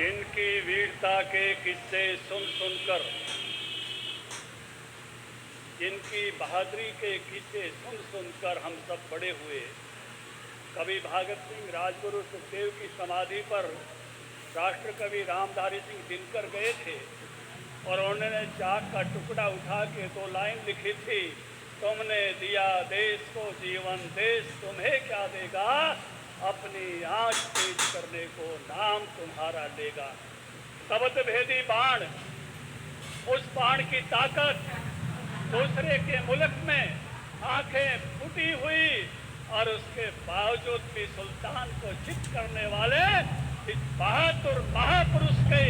जिनकी वीरता के किस्से सुन सुनकर, जिनकी बहादुरी के किस्से सुन सुनकर हम सब बड़े हुए। कवि भगत सिंह, राजगुरु सुखदेव की समाधि पर राष्ट्र कवि रामधारी सिंह दिनकर गए थे और उन्होंने चाक का टुकड़ा उठा के 2 लाइन लिखी थी, तुमने दिया देश को जीवन, देश तुम्हें क्या देगा, अपनी आंच तेज करने को नाम तुम्हारा लेगा। शब्द भेदी बाण, उस बाण की ताकत दूसरे के मुल्क में आंखें फूटी हुई और उसके बावजूद भी सुल्तान को चित करने वाले इस बहादुर महापुरुष के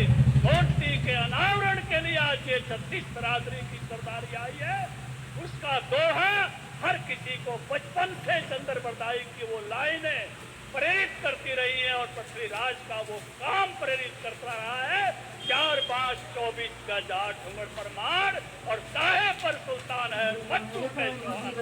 मूर्ति के अनावरण के लिए आज ये 36 बरादरी की सरदारी आई है। उसका दोहा हर किसी को बचपन से चंद्र बरदाई की वो लाइनें प्रेरित करती रही है और पृथ्वीराज का वो काम प्रेरित करता रहा है। 4 5 24 गज 8 उम्र परमार और साहे पर सुल्तान है बच्चों पे जवान।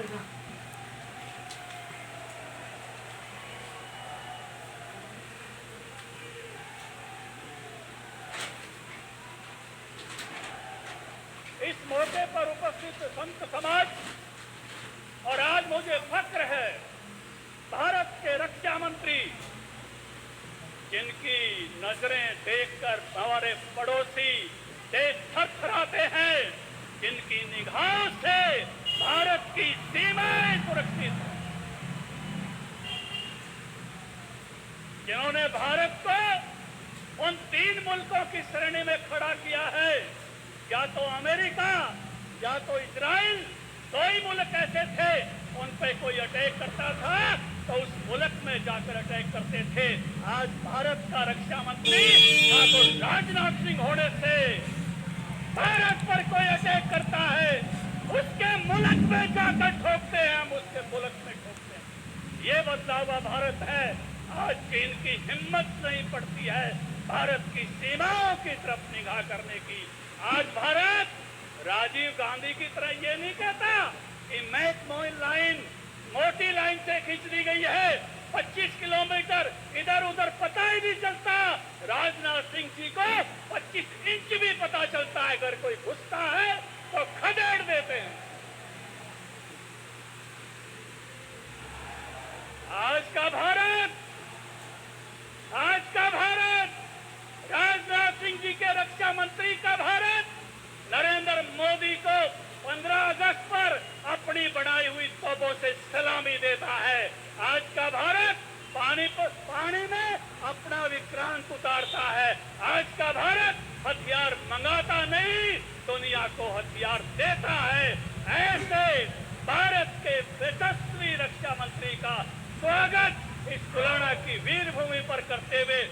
इस मौके पर उपस्थित संत समाज और आज मुझे फक्र है भारत के रक्षा मंत्री, जिनकी नजरें देखकर हमारे पड़ोसी देश थरथराते हैं, जिनकी निगाहों से भारत की सीमाएं सुरक्षित हैं, जिन्होंने भारत को उन 3 मुल्कों की श्रेणी में खड़ा किया है, या तो अमेरिका या तो इजराइल। 2 ही मुल्क ऐसे थे उन पे कोई अटैक करता था तो उस मुल्क में जाकर अटैक करते थे। आज भारत का रक्षा मंत्री ठाकुर राजनाथ सिंह होने से भारत पर कोई अटैक करता है उसके मुल्क में जाकर ठोकते हैं, हम उसके मुल्क में ठोकते हैं। ये बदला हुआ भारत है। आज की इनकी हिम्मत नहीं पड़ती है भारत की सीमाओं की तरफ निगाह करने की। आज भारत राजीव गांधी की तरह ये नहीं कहता कि मैकमोहन लाइन मोटी लाइन से खींच दी गई है, 25 किलोमीटर इधर उधर पता ही नहीं चलता। राजनाथ सिंह जी को 25 इंच भी पता चलता है, अगर कोई घुसता है तो खदेड़ देते हैं। आज का भारत राजनाथ सिंह जी के रक्षा मंत्री का भारत नरेंद्र मोदी को 15 अगस्त पर अपनी बनाई हुई तोपों से सलामी देता है। आज का भारत पानी में अपना विक्रांत उतारता है। आज का भारत हथियार मंगाता नहीं, दुनिया को हथियार देता है। ऐसे भारत के यशस्वी रक्षा मंत्री का स्वागत इस कुलाना की वीर भूमि पर करते हुए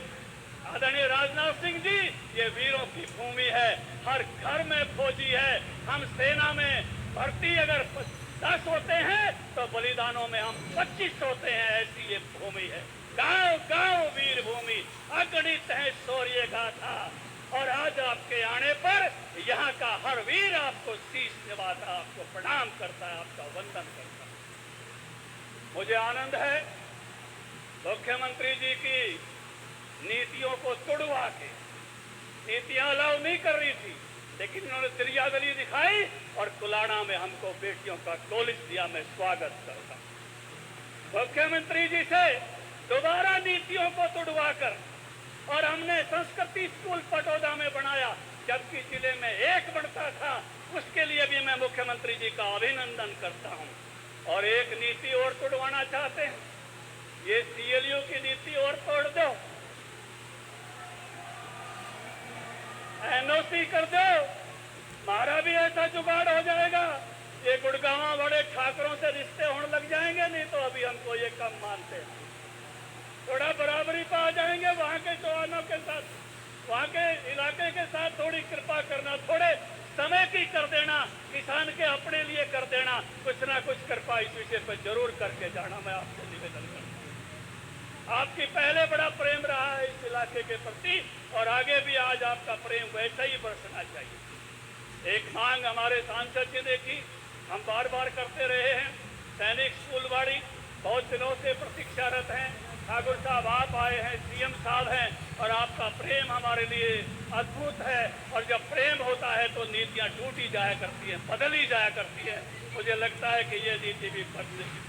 आदरणीय राजनाथ सिंह जी, ये वीरों की भूमि है। हर घर में फौजी है। हम सेना में भर्ती अगर 10 होते हैं तो बलिदानों में हम 25 होते हैं। ऐसी ये भूमि है। गांव गांव वीर भूमि, अगणित है शौर्य गाथा। और आज आपके आने पर यहाँ का हर वीर आपको शीश निभाता, आपको प्रणाम करता है, आपका वंदन करता है। मुझे आनंद है मुख्यमंत्री जी की नीतियों को तोड़वा के, नीतियां अलाउ नहीं कर रही थी लेकिन उन्होंने दरियादली दिखाई और कुलाना में हमको बेटियों का कॉलेज दिया। मैं स्वागत करता हूं मुख्यमंत्री जी से दोबारा नीतियों को तोड़वा कर। और हमने संस्कृति स्कूल पटौदा में बनाया, जबकि जिले में 1 बनता था। उसके लिए भी मैं मुख्यमंत्री जी का अभिनंदन करता हूं। और एक नीति और तोड़वाना चाहते हैं, ये सीएलयू की नीति और तोड़ दो, एनओसी कर दो, हमारा भी ऐसा जुगाड़ हो जाएगा। ये गुड़गांव बड़े ठाकरों से रिश्ते होने लग जाएंगे, नहीं तो अभी हमको ये कम मानते हैं। थोड़ा बराबरी पा जाएंगे वहां के जवानों के साथ, वहां के इलाके के साथ थोड़ी कृपा करना, थोड़े समय की कर देना, किसान के अपने लिए कर देना, कुछ ना कुछ कृपा इस विषय पर जरूर करके जाना। मैं आपसे निवेदन करता हूं। आपकी पहले बड़ा प्रेम रहा है इस इलाके के प्रति और आगे भी आज आपका प्रेम वैसा ही बरसना चाहिए। एक मांग हमारे सांसद जी ने की, हम बार बार करते रहे हैं, सैनिक स्कूल बाड़ी बहुत दिनों से प्रतीक्षारत हैं। ठाकुर साहब आप आए हैं, सीएम साहब हैं, और आपका प्रेम हमारे लिए अद्भुत है। और जब प्रेम होता है तो नीतियां टूटी जाया करती हैं, बदली जाया करती है। मुझे लगता है कि ये नीति भी बदलेगी।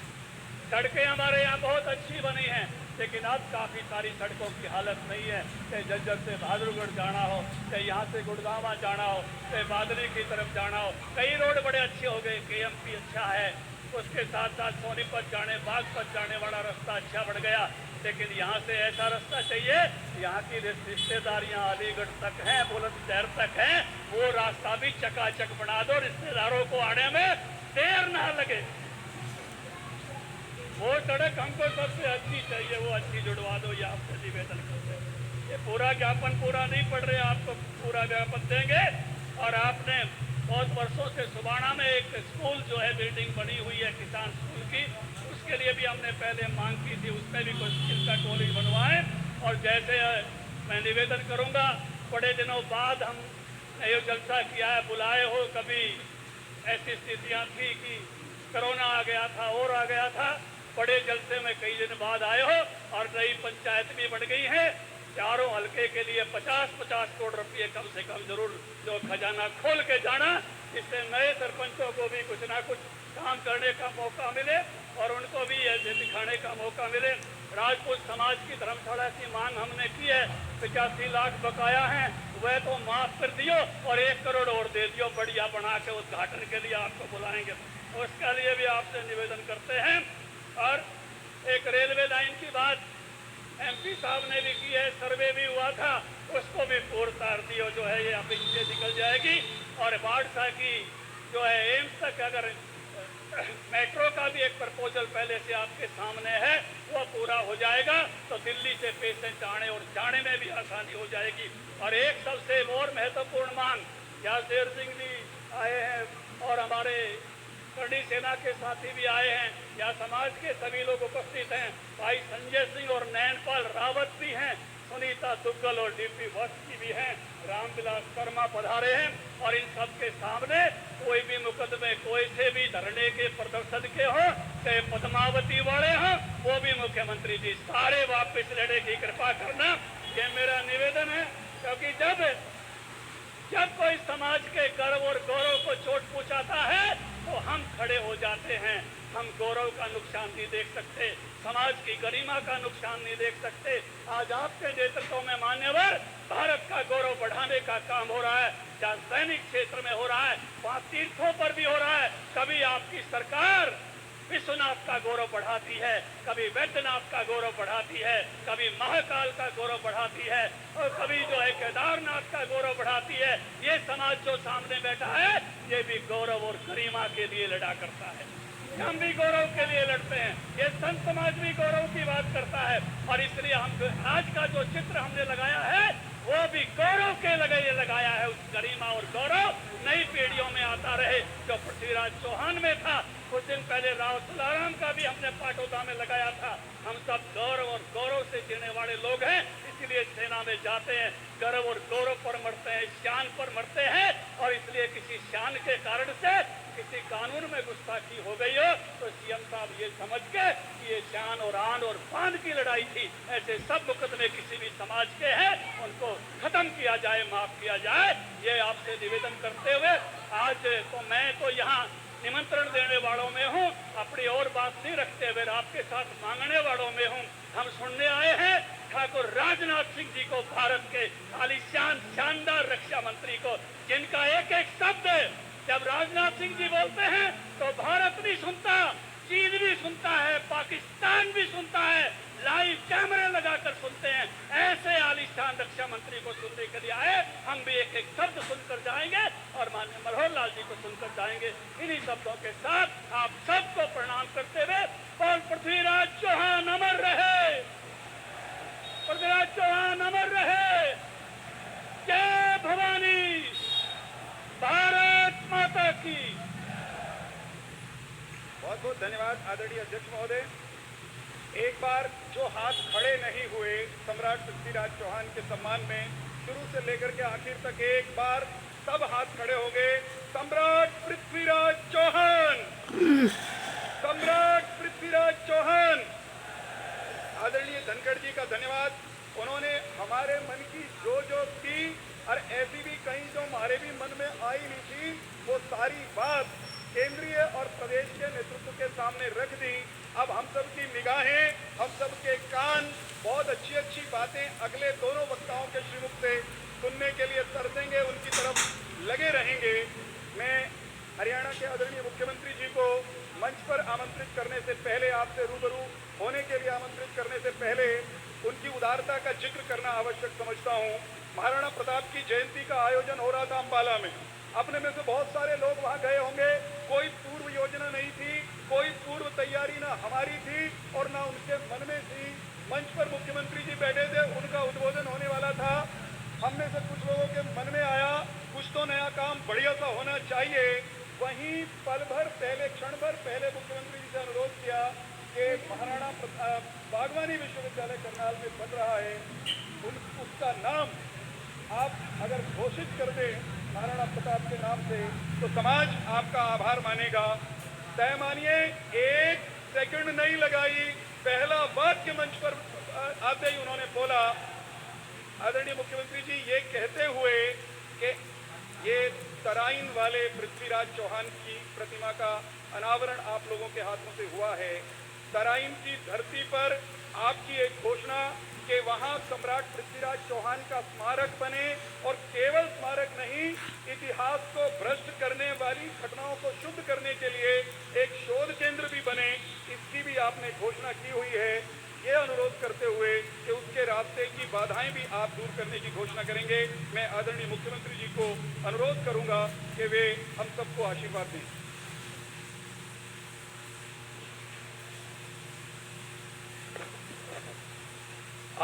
सड़कें हमारे यहाँ बहुत अच्छी बनी हैं, लेकिन अब काफ़ी सारी सड़कों की हालत नहीं है। चाहे जज्जर से बहादुरगढ़ जाना हो, चाहे यहाँ से गुड़गांवा जाना हो, चाहे बादली की तरफ जाना हो, कई रोड बड़े अच्छे हो गए। केएमपी अच्छा है, उसके साथ साथ सोनीपत जाने, बागपत जाने वाला रास्ता अच्छा बढ़ गया। लेकिन यहाँ से ऐसा रास्ता चाहिए, यहाँ की रिश्तेदारियाँ अलीगढ़ तक हैं, बुलंदशहर तक हैं, वो रास्ता भी चकाचक बना दो, रिश्तेदारों को आने में देर ना लगे। वो सड़क हमको सबसे अच्छी चाहिए, वो अच्छी जुड़वा दो, ये आपसे निवेदन करते हैं। ये पूरा ज्ञापन पूरा नहीं पड़ रहे, आपको पूरा ज्ञापन देंगे। और आपने बहुत वर्षों से सुबाना में एक स्कूल जो है बिल्डिंग बनी हुई है किसान स्कूल की, उसके लिए भी हमने पहले मांग की थी, उसमें भी कुछ स्किल का कॉलेज बनवाएं। और जैसे मैं निवेदन करूंगा, बड़े दिनों बाद हमने ये जलसा किया है, बुलाए हो, कभी ऐसी स्थितियां थी कि कोरोना आ गया था और आ गया था, बड़े जलसे में कई दिन बाद आए हो, और नई पंचायत भी बन गई है। चारों हलके के लिए 50-50 करोड़ रुपये कम से कम जरूर जो खजाना खोल के जाना, इससे नए सरपंचों को भी कुछ ना कुछ काम करने का मौका मिले और उनको भी ऐसे दिखाने का मौका मिले। राजपूत समाज की धर्मशाला की मांग हमने की है, 85 लाख बकाया हैं, वह तो माफ कर दियो और 1 करोड़ और दे दियो, बढ़िया बना के उद्घाटन के लिए आपको बुलाएंगे। उसके लिए भी आपसे निवेदन करते हैं। और एक रेलवे लाइन की बात एमपी साहब ने भी की है, सर्वे भी हुआ था, उसको भी पूर्ण तार दियो, जो है ये अब इनसे निकल जाएगी। और बाढ़सा की जो है एम्स तक अगर मेट्रो का भी एक प्रपोजल पहले से आपके सामने है, वो पूरा हो जाएगा तो दिल्ली से पेशेंट आने और जाने में भी आसानी हो जाएगी। और एक सबसे और महत्वपूर्ण मांग, यहाँ शेर सिंह जी आए हैं और हमारे करणी सेना के साथी भी आए हैं, यहाँ समाज के सभी लोग उपस्थित हैं, भाई संजय सिंह और नैनपाल रावत भी हैं, सुनीता दुग्गल और डीपी वत्स की भी हैं, रामविलास शर्मा पधारे हैं। और इन सब के सामने कोई भी मुकदमे, कोई से भी धरने के प्रदर्शन के हो, चाहे पद्मावती वाले हों, वो भी मुख्यमंत्री जी सारे वापस लेने की कृपा करना, ये मेरा निवेदन है। क्योंकि जब कोई समाज के गर्व और गौरव को चोट पहुंचाता है तो हम खड़े हो जाते हैं। हम गौरव का नुकसान नहीं देख सकते, समाज की गरिमा का नुकसान नहीं देख सकते। आज आपके नेतृत्व में मान्यवर भारत का गौरव बढ़ाने का काम हो रहा है, जहाँ सैनिक क्षेत्र में हो रहा है, वहाँ तीर्थों पर भी हो रहा है। कभी आपकी सरकार विश्वनाथ का गौरव बढ़ाती है, कभी वैद्यनाथ का गौरव बढ़ाती है, कभी महाकाल का गौरव बढ़ाती है, और कभी जो है केदारनाथ का गौरव बढ़ाती है। ये समाज जो सामने बैठा है, ये भी गौरव और गरिमा के लिए लड़ा करता है, हम भी गौरव के लिए लड़ते हैं, ये संत समाज भी गौरव की बात करता है। और इसलिए हम आज का जो चित्र हमने लगाया है, वो भी गौरव के लिए लगाया है। उस गरिमा और गौरव नई पीढ़ियों में आता रहे, जो पृथ्वीराज चौहान में था। कुछ दिन पहले राव तुलाराम का भी हमने पाटोदा में लगाया था। हम सब गौरव और गौरव से जीने वाले लोग हैं, इसलिए सेना में जाते हैं, गर्व और गौरव पर मरते हैं, शान पर मरते हैं। और इसलिए किसी शान के कारण से किसी कानून में गुस्ताखी हो गई हो तो सीएम साहब ये समझ के कि ये शान और आन और पान की लड़ाई थी, ऐसे सब मुकदमे किसी भी समाज के हैं, उनको खत्म किया जाए, माफ किया जाए। ये आपसे निवेदन करते हुए आज तो मैं तो यहाँ निमंत्रण देने वालों में हूँ, अपनी और बात नहीं रखते हुए आपके साथ मांगने वालों में हूँ। हम सुनने आए हैं ठाकुर राजनाथ सिंह जी को, भारत के आलीशान शानदार रक्षा मंत्री को, जिनका एक एक शब्द जब राजनाथ सिंह जी बोलते हैं तो भारत भी सुनता, चीन भी सुनता है, पाकिस्तान भी सुनता है, लाइव कैमरे लगाकर सुनते हैं। ऐसे आलीशान रक्षा मंत्री को सुनने के लिए आए, हम भी एक एक शब्द सुनकर जाएंगे और माननीय मनोहर लाल जी को सुनकर जाएंगे। इन्हीं शब्दों के साथ आप सबको प्रणाम करते हुए, और पृथ्वीराज चौहान अमर रहे, पृथ्वीराज चौहान अमर रहे, जय भवानी, भारत माता की। बहुत बहुत धन्यवाद आदरणीय अध्यक्ष महोदय। एक बार जो हाथ खड़े नहीं हुए सम्राट पृथ्वीराज चौहान के सम्मान में, शुरू से लेकर के आखिर तक एक बार सब हाथ खड़े हो गए। सम्राट पृथ्वीराज चौहान, सम्राट पृथ्वीराज चौहान। आदरणीय धनखड़ जी का धन्यवाद। उन्होंने हमारे मन की जो थी और ऐसी भी कहीं जो हमारे भी मन में आई नहीं थी, वो सारी बात केंद्रीय और प्रदेश के नेतृत्व के सामने रख दी। अब हम सब की निगाहें, हम सब के कान बहुत अच्छी अच्छी बातें अगले दोनों वक्ताओं के श्रीमुख से सुनने के लिए तरसेंगे, उनकी तरफ लगे रहेंगे। मैं हरियाणा के आदरणीय मुख्यमंत्री जी को मंच पर आमंत्रित करने से पहले, आपसे रूबरू होने के लिए आमंत्रित करने से पहले उनकी उदारता का जिक्र करना आवश्यक समझता हूँ। महाराणा प्रताप की जयंती का आयोजन हो रहा था अंबाला में। अपने में से बहुत सारे लोग वहां गए होंगे। कोई पूर्व योजना नहीं थी, कोई पूर्व तैयारी ना हमारी थी और ना उनके मन में थी। मंच पर मुख्यमंत्री जी बैठे थे, उनका उद्बोधन होने वाला था। हम में से कुछ लोगों के मन में आया कुछ तो नया काम बढ़िया सा होना चाहिए। वहीं पल भर पहले, क्षण भर पहले मुख्यमंत्री जी से अनुरोध किया कि महाराणा बागवानी विश्वविद्यालय करनाल में बन रहा है, उसका नाम आप अगर घोषित कर दें महाराणा प्रताप के नाम से तो समाज आपका आभार मानेगा। तय मानिए, एक सेकंड नहीं लगाई, पहला वाक्य मंच पर आते ही उन्होंने बोला, आदरणीय मुख्यमंत्री जी ये कहते हुए कि ये तराइन वाले पृथ्वीराज चौहान की प्रतिमा का अनावरण आप लोगों के हाथों से हुआ है। तराइन की धरती पर आपकी एक घोषणा कि वहां सम्राट पृथ्वीराज चौहान का स्मारक बने और केवल स्मारक नहीं, इतिहास को भ्रष्ट करने वाली घटनाओं को शुद्ध करने के लिए एक शोध केंद्र भी बने, इसकी भी आपने घोषणा की हुई है। ये अनुरोध करते हुए कि उसके रास्ते की बाधाएं भी आप दूर करने की घोषणा करेंगे, मैं आदरणीय मुख्यमंत्री जी को अनुरोध करूंगा कि वे हम सबको आशीर्वाद दें।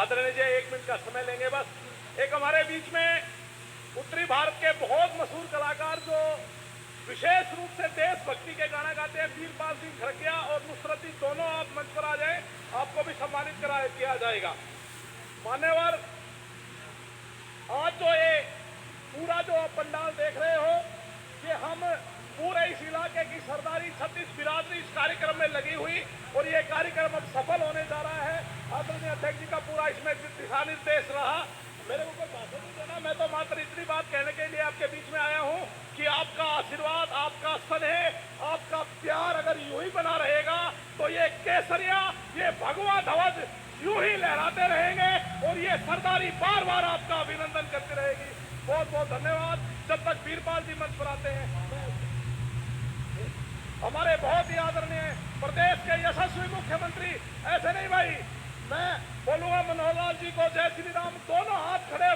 आदरणीय जी, 1 मिनट का समय लेंगे बस। एक हमारे बीच में उत्तरी भारत के बहुत मशहूर कलाकार जो विशेष रूप से देशभक्ति के गाना गाते हैं, वीरपाल सिंह खड़किया और नुसरती, दोनों आप मंच पर आ जाएं, आपको भी सम्मानित किया जाएगा। मान्यवर, आज जो ये पूरा जो पंडाल देख रहे हो, ये हम पूरे इस इलाके की सरदारी 36 बिरादरी इस कार्यक्रम में लगी हुई और ये कार्यक्रम अब सफल होने जा रहा है। आदरणीय अध्यक्ष जी का पूरा इसमें दिशा निर्देश रहा। मेरे को कोई भाषण नहीं देना, मैं तो मात्र इतनी बात कहने के लिए आपके बीच में आया हूँ कि आपका आशीर्वाद, आपका स्नेह, आपका प्यार अगर यूं ही बना रहेगा तो ये केसरिया, ये भगवा ध्वज यूं ही लहराते रहेंगे और ये सरदारी बार बार आपका अभिनंदन करती रहेगी। बहुत बहुत धन्यवाद। जब तक वीरपाल जी मंच पर आते हैं, हमारे बहुत ही आदरणीय प्रदेश के यशस्वी मुख्यमंत्री, ऐसे नहीं भाई, मैं बोलूंगा मनोहर लाल जी को जय श्री राम, दोनों हाथ खड़े,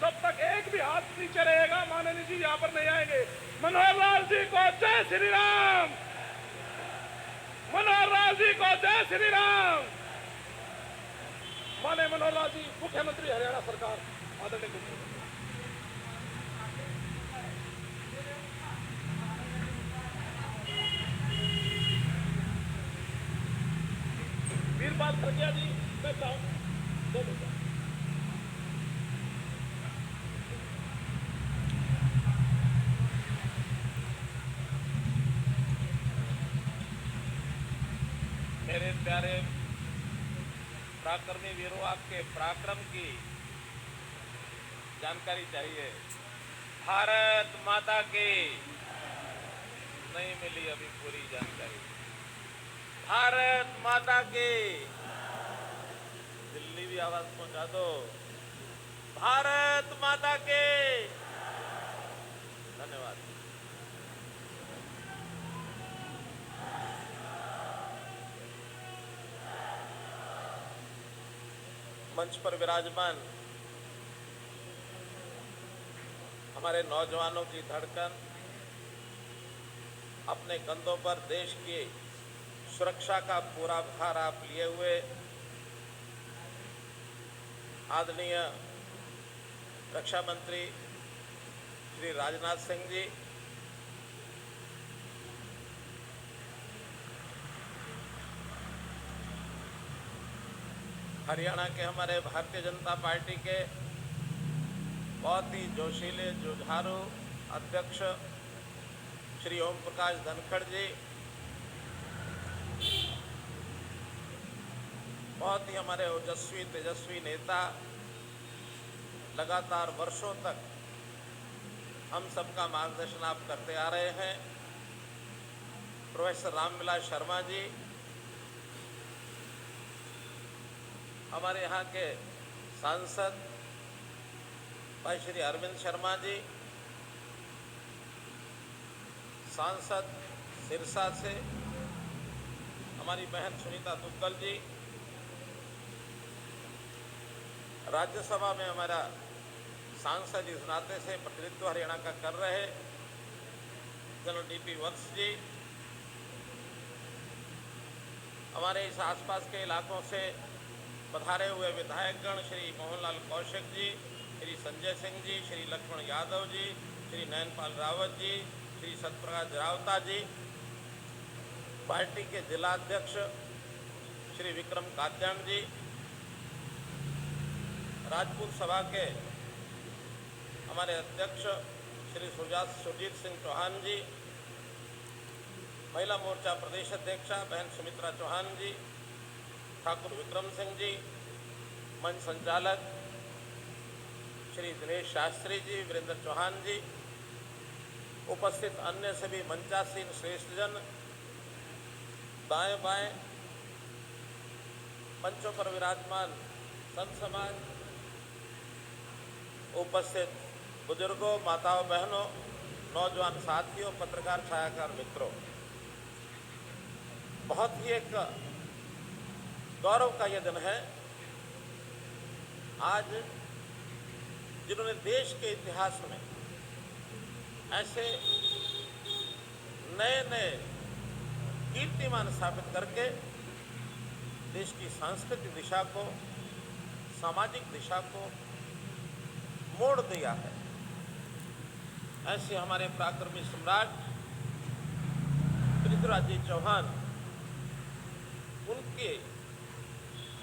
जब तक एक भी हाथ नीचे रहेगा माननीय जी यहाँ पर नहीं आएंगे। मनोहर लाल जी को जय श्री राम, मनोहर लाल जी को जय श्री राम। माननीय मनोहर लाल जी, मुख्यमंत्री हरियाणा सरकार, आदरणीय मुख्यमंत्री। वीरपाल खड़किया जी, मैं चाहूँ मेरे प्यारे पराक्रमी वीरों, आपके पराक्रम की जानकारी चाहिए। भारत माता की नहीं मिली अभी पूरी जानकारी। भारत माता की, दिल्ली भी आवाज पहुंचा दो, भारत माता के। धन्यवाद। मंच पर विराजमान हमारे नौजवानों की धड़कन, अपने कंधों पर देश की सुरक्षा का पूरा भार आप लिए हुए आदरणीय रक्षा मंत्री श्री राजनाथ सिंह जी, हरियाणा के हमारे भारतीय जनता पार्टी के बहुत ही जोशीले जुझारू अध्यक्ष श्री ओम प्रकाश धनखड़ जी, बहुत ही हमारे ओजस्वी तेजस्वी नेता लगातार वर्षों तक हम सबका मार्गदर्शन आप करते आ रहे हैं। प्रोफेसर रामविलास शर्मा जी हमारे यहाँ के सांसद भाई श्री अरविंद शर्मा जी, सांसद सिरसा से हमारी बहन सुनीता दुग्गल जी, राज्यसभा में हमारा सांसद इस नाते से प्रतिनिधित्व हरियाणा का कर रहे जनरल डीपी वत्स जी, हमारे इस आसपास के इलाकों से पधारे हुए विधायकगण श्री मोहनलाल कौशिक जी, श्री संजय सिंह जी, श्री लक्ष्मण यादव जी, श्री नयनपाल रावत जी, श्री सत्यप्रकाश रावता जी, पार्टी के जिलाध्यक्ष श्री विक्रम कात्यान जी, राजपूत सभा के हमारे अध्यक्ष श्री सुरजीत सिंह चौहान जी, महिला मोर्चा प्रदेश अध्यक्षा बहन सुमित्रा चौहान जी, ठाकुर विक्रम सिंह जी, मंच संचालक श्री दिनेश शास्त्री जी, वीरेंद्र चौहान जी, उपस्थित अन्य सभी मंचासीन श्रेष्ठजन, दाएं बाएं मंचों पर विराजमान संत समाज, उपस्थित बुजुर्गों, माताओं, बहनों, नौजवान साथियों, पत्रकार छायाकार मित्रों, बहुत ही एक गौरव का यह दिन है। आज जिन्होंने देश के इतिहास में ऐसे नए नए कीर्तिमान स्थापित करके देश की सांस्कृतिक दिशा को, सामाजिक दिशा को मोड़ दिया है, ऐसे हमारे पराक्रमी सम्राट पृथ्वीराज जी चौहान, उनके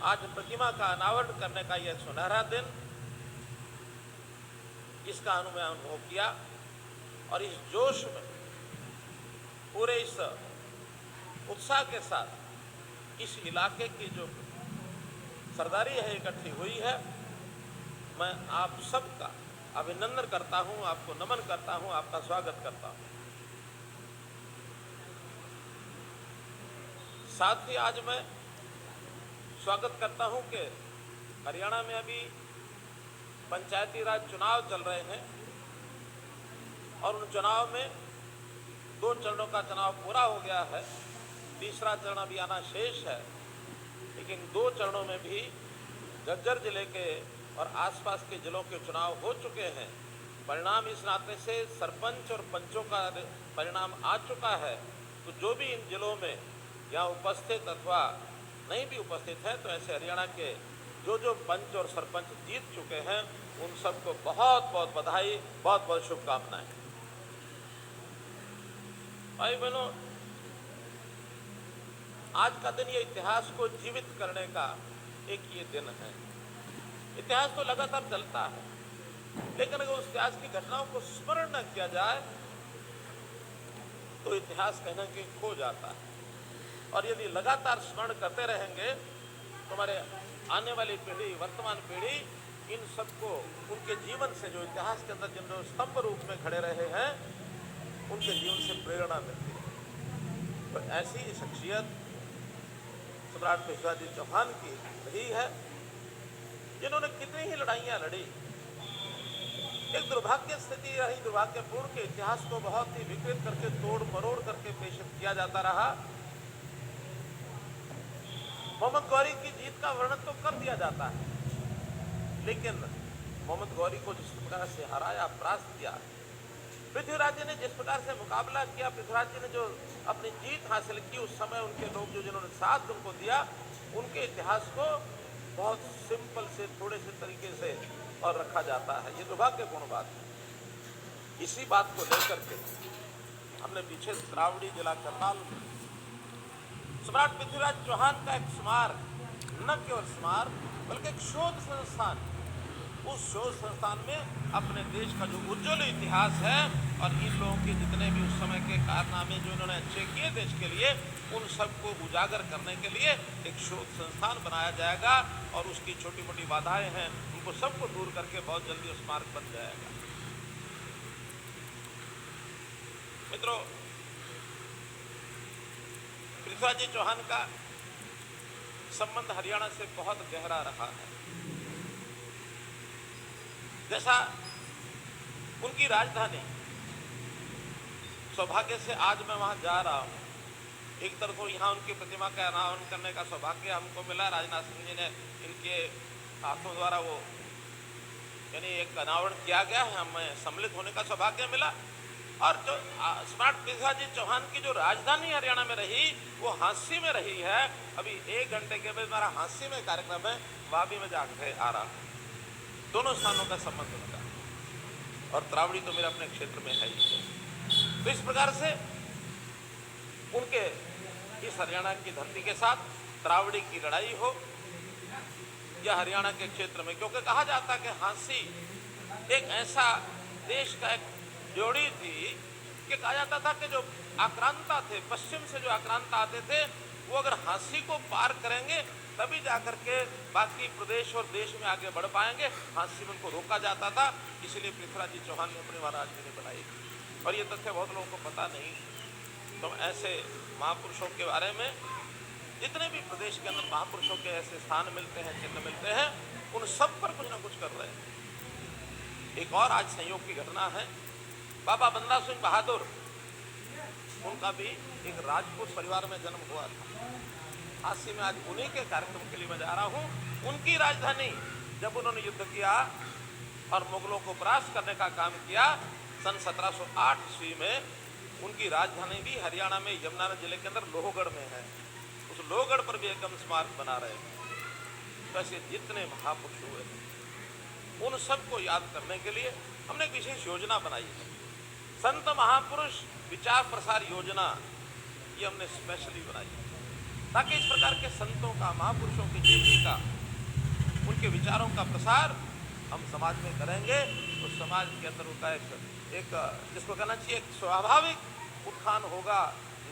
आज प्रतिमा का अनावरण करने का यह सुनहरा दिन, इसका अनुभव किया और इस जोश में पूरे इस उत्साह के साथ इस इलाके की जो सरदारी है इकट्ठी हुई है, मैं आप सबका अभिनंदन करता हूं, आपको नमन करता हूं, आपका स्वागत करता हूं। साथ ही आज मैं स्वागत करता हूं कि हरियाणा में अभी पंचायती राज चुनाव चल रहे हैं और उन चुनाव में 2 चरणों का चुनाव पूरा हो गया है, तीसरा चरण अभी आना शेष है, लेकिन 2 चरणों में भी झज्जर जिले के और आसपास के जिलों के चुनाव हो चुके हैं। परिणाम इस नाते से सरपंच और पंचों का परिणाम आ चुका है, तो जो भी इन जिलों में यहाँ उपस्थित अथवा नहीं भी उपस्थित है, तो ऐसे हरियाणा के जो पंच और सरपंच जीत चुके हैं, उन सबको बहुत बहुत बधाई, बहुत बहुत शुभकामनाएं। भाई बहनों, आज का दिन ये इतिहास को जीवित करने का एक ये दिन है। इतिहास तो लगातार चलता है, लेकिन अगर उस इतिहास की घटनाओं को स्मरण न किया जाए तो इतिहास कहना कि खो जाता है। और यदि लगातार स्मरण करते रहेंगे तो हमारे आने वाली पीढ़ी, वर्तमान पीढ़ी, इन सबको उनके जीवन से, जो इतिहास के अंदर जिन जो स्तंभ रूप में खड़े रहे हैं, उनके जीवन से प्रेरणा मिलती है। तो ऐसी शख्सियत सम्राट पृथ्वीराज जी चौहान की रही है, जिन्होंने कितनी ही लड़ाइयाँ लड़ी। एक दुर्भाग्य स्थिति रही, दुर्भाग्यपूर्ण के इतिहास को बहुत ही विकृत करके, तोड़ मरोड़ करके पेश किया जाता रहा। मोहम्मद गौरी की जीत का वर्णन तो कर दिया जाता है, लेकिन मोहम्मद गौरी को जिस प्रकार से हराया, परास्त किया, पृथ्वीराज जी ने जिस प्रकार से मुकाबला किया, पृथ्वीराज जी ने जो अपनी जीत हासिल की, उस समय उनके लोग जो जिन्होंने साथ उनको दिया, उनके इतिहास को बहुत सिंपल से, थोड़े से तरीके से और रखा जाता है। ये दुर्भाग्यपूर्ण बात है। इसी बात को लेकर के हमने पीछे श्रावणी जिला करनाल में सम्राट पृथ्वीराज चौहान का एक स्मारक, न केवल स्मारक बल्कि एक शोध संस्थान उस शोध संस्थान में अपने देश का जो उज्ज्वल इतिहास है और इन लोगों के जितने भी उस समय के कारनामे जो इन्होंने अच्छे किए देश के लिए, उन सबको उजागर करने के लिए एक शोध संस्थान बनाया जाएगा और उसकी छोटी मोटी बाधाएं हैं उनको सबको दूर करके बहुत जल्दी उस मार्ग बन जाएगा। मित्रों, पृथ्वीराज जी चौहान का संबंध हरियाणा से बहुत गहरा रहा है। जैसा उनकी राजधानी, सौभाग्य से आज मैं वहां जा रहा हूं, एक तरफ तो यहाँ उनकी प्रतिमा का अनावरण करने का सौभाग्य हमको मिला, राजनाथ सिंह जी ने इनके हाथों द्वारा वो यानी एक अनावरण किया गया है, हमें सम्मिलित होने का सौभाग्य मिला। और जो स्मार्ट पृथ्वीराज जी चौहान की जो राजधानी हरियाणा में रही वो हांसी में रही है। अभी 1 घंटे के बाद हमारा हांसी में कार्यक्रम है, वहां भी मैं जाकर आ रहा हूँ। दोनों स्थानों का संबंध उनका, और त्रावड़ी तो मेरे अपने क्षेत्र में है ही। तो इस प्रकार से उनके इस हरियाणा की धरती के साथ त्रावड़ी की लड़ाई हो या हरियाणा के क्षेत्र में, क्योंकि कहा जाता है कि हांसी एक ऐसा देश का एक जोड़ी थी कि कहा जाता था कि जो आक्रांता थे, पश्चिम से जो आक्रांता आते थे, वो अगर हांसी को पार करेंगे तभी जाकर के बाकी प्रदेश और देश में आगे बढ़ पाएंगे। हांसी में उनको रोका जाता था, इसलिए पृथ्वीराज जी चौहान ने अपनी वहाँ राजधानी बनाई। और ये तथ्य बहुत लोगों को पता नहीं। तो ऐसे महापुरुषों के बारे में जितने भी प्रदेश के अंदर महापुरुषों के ऐसे स्थान मिलते हैं, चिन्ह मिलते हैं, उन सब पर कुछ ना कुछ कर रहे हैं। एक और आज संयोग की घटना है, बाबा बंदा सिंह बहादुर, उनका भी एक राजपूत परिवार में जन्म हुआ था। हांसी में आज उन्हीं के कार्यक्रम के लिए मैं जा रहा हूँ। उनकी राजधानी जब उन्होंने युद्ध किया और मुगलों को परास्त करने का काम किया सन 1708 ईस्वी में, उनकी राजधानी भी हरियाणा में यमुनानगर जिले के अंदर लोहगढ़ में है। उस लोहगढ़ पर भी एक स्मारक बना रहे हैं। तो ऐसे जितने महापुरुष हुए उन सबको याद करने के लिए हमने एक विशेष योजना बनाई है, संत महापुरुष विचार प्रसार योजना। ये हमने स्पेशली बनाई ताकि इस प्रकार के संतों का, महापुरुषों की जीवनी का, उनके विचारों का प्रसार हम समाज में करेंगे तो समाज के अंदर उनका एक जिसको कहना चाहिए एक स्वाभाविक उत्थान होगा,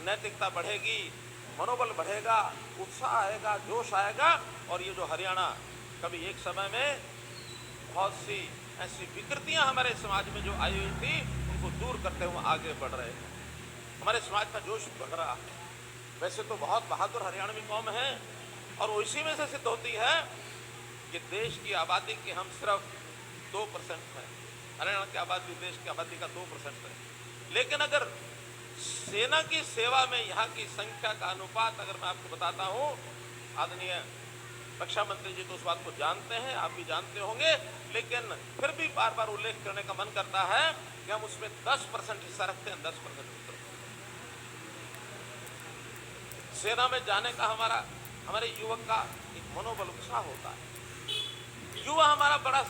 नैतिकता बढ़ेगी, मनोबल बढ़ेगा, उत्साह आएगा, जोश आएगा। और ये जो हरियाणा कभी एक समय में बहुत सी ऐसी विकृतियां हमारे समाज में जो आई हुई थी उनको दूर करते हुए आगे बढ़ रहे हैं। हमारे समाज का जोश बढ़ रहा है। वैसे तो बहुत बहादुर हरियाणवी कौम है और वो इसी में से सिद्ध होती है कि देश की आबादी के हम सिर्फ 2% हैं। हरियाणा की आबादी देश की आबादी का 2% है, लेकिन अगर सेना की सेवा में यहाँ की संख्या का अनुपात अगर मैं आपको बताता हूँ, आदरणीय रक्षा मंत्री जी तो उस बात को जानते हैं, आप भी जानते होंगे, लेकिन फिर भी बार बार उल्लेख करने का मन करता है कि हम उसमें 10% हिस्सा रखते हैं। 10% सेना में जाने का हमारे युवक का एक मनोबल उत्साह होता है। युवा हमारा बड़ा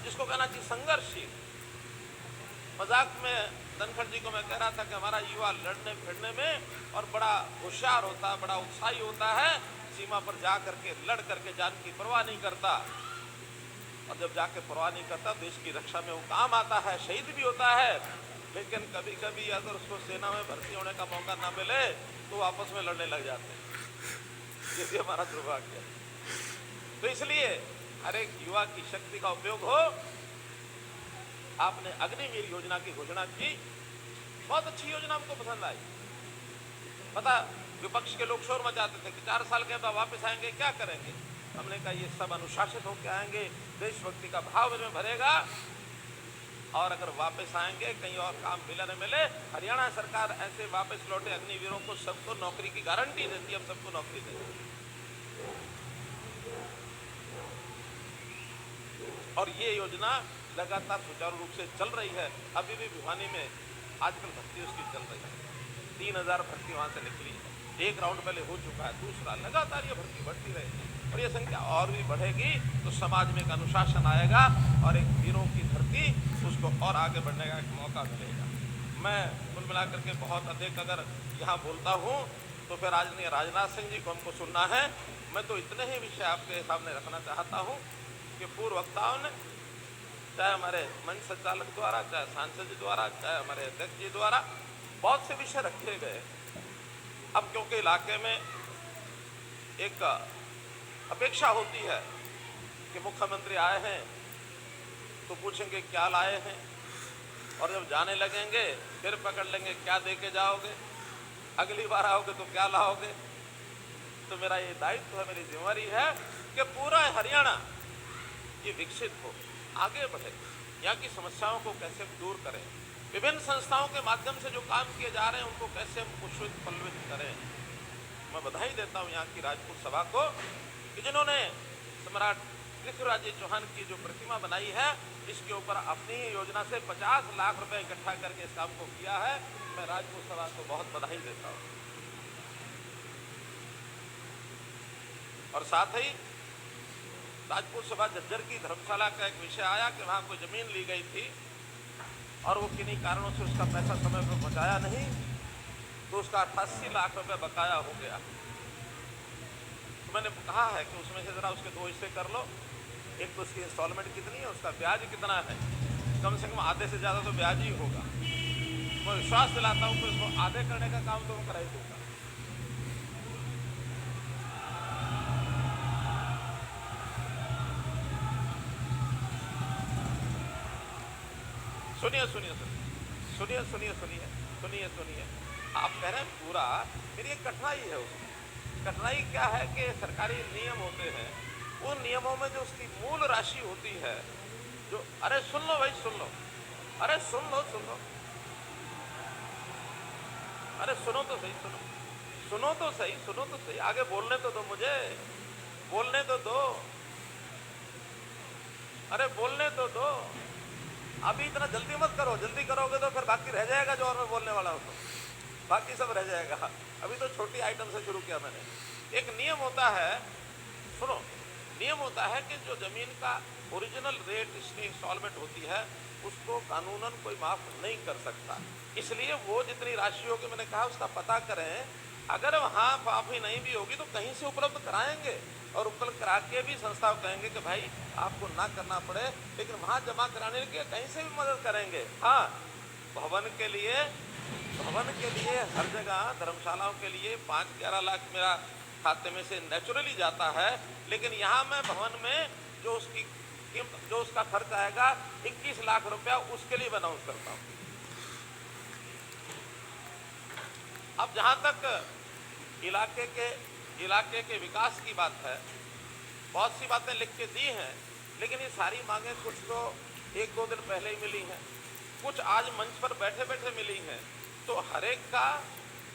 जिसको कहना चाहिए संघर्षशील। मजाक में धनखड़ जी को मैं कह रहा था कि हमारा युवा लड़ने भिड़ने में और बड़ा होशियार होता है, बड़ा उत्साही होता है। सीमा पर जा करके लड़ करके जान की परवाह नहीं करता, और जब जाके परवाह नहीं करता देश की रक्षा में वो काम आता है, शहीद भी होता है। लेकिन कभी कभी अगर उसको सेना में भर्ती होने का मौका ना मिले तो आपस में लड़ने लग जाते हैं। ये हमारा दुर्भाग्य है। तो इसलिए हर एक युवा की शक्ति का उपयोग हो। आपने अग्निवीर योजना की घोषणा की, बहुत अच्छी योजना हमको पसंद आई। पता विपक्ष के लोग शोर मचाते थे कि 4 साल के बाद वापस आएंगे, क्या करेंगे। हमने कहा ये सब अनुशासित होकर आएंगे, देशभक्ति का भाव इनमें भरेगा, और अगर वापस आएंगे कहीं और काम मिले न मिले, हरियाणा सरकार ऐसे वापस लौटे अग्निवीरों को सबको नौकरी की गारंटी देती है, हम सबको नौकरी देंगे। और ये योजना लगातार सुचारू रूप से चल रही है। अभी भी भिवानी में आजकल भर्ती उसकी चल रही है। 3000 भर्ती वहां से निकली है, 1 राउंड पहले हो चुका है, दूसरा लगातार ये भर्ती बढ़ती रहेगी और ये संख्या और भी बढ़ेगी तो समाज में एक अनुशासन आएगा और एक वीरों की धरती उसको और आगे बढ़ने का एक मौका मिलेगा। मैं कुल मिलाकर के बहुत अधिक अगर यहाँ बोलता हूँ तो फिर आदरणीय राजनाथ सिंह जी को हमको सुनना है। मैं तो इतने ही विषय आपके सामने रखना चाहता हूँ कि पूर्व वक्ताओं ने चाहे हमारे मंच संचालक द्वारा, चाहे सांसद जी द्वारा, चाहे हमारे अध्यक्ष जी द्वारा बहुत से विषय रखे गए। अब क्योंकि इलाके में एक अपेक्षा होती है कि मुख्यमंत्री आए हैं तो पूछेंगे क्या लाए हैं, और जब जाने लगेंगे फिर पकड़ लेंगे क्या दे के जाओगे, अगली बार आओगे तो क्या लाओगे। तो मेरा ये दायित्व है, मेरी जिम्मेवारी है कि पूरा हरियाणा ये विकसित हो, आगे बढ़े, यहाँ की समस्याओं को कैसे दूर करें, विभिन्न संस्थाओं के माध्यम से जो काम किए जा रहे हैं उनको कैसे हम पुष्पित पल्लवित करें। मैं बधाई देता हूँ यहाँ की राजपूत सभा को कि जिन्होंने सम्राट पृथ्वीराज चौहान की जो प्रतिमा बनाई है, इसके ऊपर अपनी ही योजना से 50 लाख रुपए इकट्ठा करके इस काम को किया है। मैं राजपूत सभा को बहुत बधाई देता हूँ। और साथ ही राजपूत सभा झज्जर की धर्मशाला का एक विषय आया कि वहां कोई जमीन ली गई थी और वो किन्हीं कारणों से उसका पैसा समय पर पहुंचाया नहीं, तो उसका 88 लाख रुपए बकाया हो गया। तो मैंने कहा है कि उसमें से जरा उसके 2 हिस्से कर लो, एक तो उसकी इंस्टॉलमेंट कितनी है, उसका ब्याज कितना है, कम से कम आधे से ज़्यादा तो ब्याज ही होगा। मैं विश्वास दिलाता हूँ कि उसको आधे करने का काम तो मैं करा ही दूंगा। सुनिए सुनिए सुनिए सुनिए सुनिए सुनिए सुनिए आप कह रहे हैं पूरा, मेरी एक कठिनाई है। उसमें कठिनाई क्या है कि सरकारी नियम होते हैं, उन नियमों में जो उसकी मूल राशि होती है, जो अरे सुन लो भाई सुन लो, अरे सुन लो, अरे सुनो तो सही, सुनो तो सही, आगे बोलने तो दो, मुझे बोलने तो दो, अरे बोलने तो दो। अभी इतना जल्दी मत करो, जल्दी करोगे तो फिर बाकी रह जाएगा जो और मैं बोलने वाला हूँ, तो बाकी सब रह जाएगा। अभी तो छोटी आइटम से शुरू किया मैंने। एक नियम होता है, सुनो, नियम होता है कि जो जमीन का ओरिजिनल रेट इसकी इंस्टॉलमेंट होती है उसको कानूनन कोई माफ नहीं कर सकता। इसलिए वो जितनी राशि होगी, मैंने कहा उसका पता करें, अगर वहाँ माफी नहीं भी होगी तो कहीं से उपलब्ध कराएंगे, और उपलब्ध करा के भी संस्था कहेंगे कि भाई आपको ना करना पड़े, लेकिन वहाँ जमा कराने के कहीं से भी मदद करेंगे। हाँ, भवन के लिए हर जगह, धर्मशालाओं के लिए 5-11 लाख मेरा खाते में से नेचुरली जाता है, लेकिन यहाँ मैं भवन में जो उसकी कीमत, जो उसका खर्च आएगा 21 लाख रुपया, उसके लिए अनाउंस करता हूँ। अब जहाँ तक इलाके के विकास की बात है, बहुत सी बातें लिख के दी हैं, लेकिन ये सारी मांगें कुछ तो 1-2 दिन पहले ही मिली हैं, कुछ आज मंच पर बैठे बैठे मिली हैं। तो हर एक का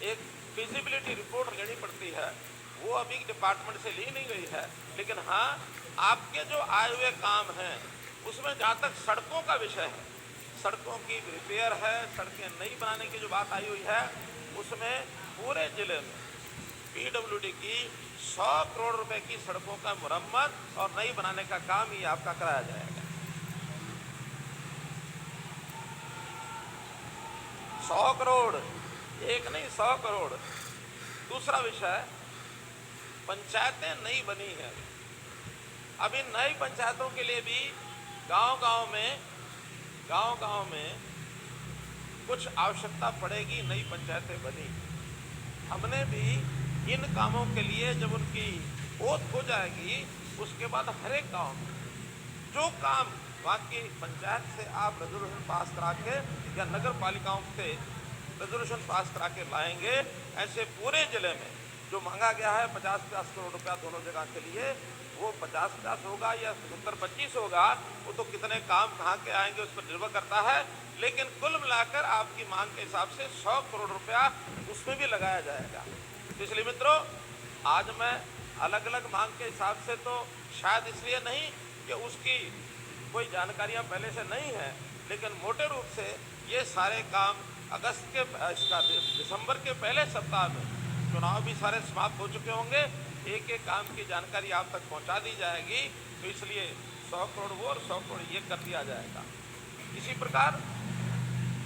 एक फिजिबिलिटी रिपोर्ट लेनी पड़ती है, वो अभी डिपार्टमेंट से ली नहीं गई है। लेकिन हाँ, आपके जो आए हुए काम हैं उसमें जहाँ तक सड़कों का विषय है, सड़कों की रिपेयर है, सड़कें नई बनाने की जो बात आई हुई है, उसमें पूरे जिले में PWD की 100 करोड़ रुपए की सड़कों का मुरम्मत और नई बनाने का काम ही आपका कराया जाएगा। 100 करोड़, एक नहीं 100 करोड़। दूसरा विषय, पंचायतें नई बनी हैं, अब इन नई पंचायतों के लिए भी गांव-गांव में कुछ आवश्यकता पड़ेगी, नई पंचायतें बनी। हमने भी इन कामों के लिए जब उनकी ओत हो जाएगी, उसके बाद हर एक गाँव में जो काम वहाँ की पंचायत से आप रेजोल्यूशन पास करा के या नगर पालिकाओं से रेजोल्यूशन पास करा के लाएंगे, ऐसे पूरे जिले में जो मांगा गया है 50-50 करोड़ रुपया दोनों जगह के लिए, वो 50-50 होगा या 70-25 होगा, वो तो कितने काम कहाँ के आएंगे उस पर निर्भर करता है। लेकिन कुल मिलाकर आपकी मांग के हिसाब से 100 करोड़ रुपया उसमें भी लगाया जाएगा। इसलिए मित्रों, आज मैं अलग अलग मांग के हिसाब से, तो शायद इसलिए नहीं कि उसकी कोई जानकारियां पहले से नहीं है, लेकिन मोटे रूप से ये सारे काम दिसंबर के पहले सप्ताह में, चुनाव भी सारे समाप्त हो चुके होंगे, एक एक काम की जानकारी आप तक पहुंचा दी जाएगी। तो इसलिए 100 करोड़ वो और 100 करोड़ ये कर दिया जाएगा। इसी प्रकार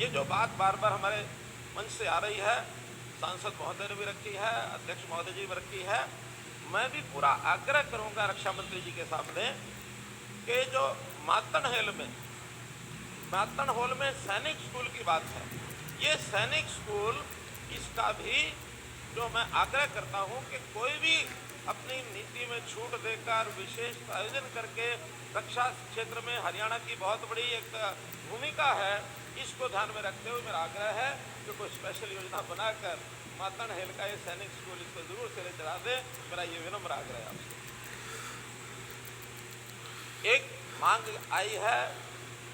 ये जो बात बार बार हमारे मंच से आ रही है, सांसद महोदय ने भी रखी है, अध्यक्ष महोदय जी भी रखी है, मैं भी पूरा आग्रह करूंगा रक्षा मंत्री जी के सामने कि जो मातनहेल में मातन हॉल में सैनिक स्कूल की बात है। ये सैनिक स्कूल, इसका भी जो मैं आग्रह करता हूँ कि कोई भी अपनी नीति में छूट देकर विशेष आयोजन करके रक्षा क्षेत्र में हरियाणा की बहुत बड़ी एक भूमिका है, इसको ध्यान में रखते हुए मेरा आग्रह है कि कोई स्पेशल योजना बनाकर मातन हेल का ये सैनिक स्कूल इसको जरूर सिरे चढ़ा दे। मेरा ये विनम्र आग्रह है आपसे। एक मांग आई है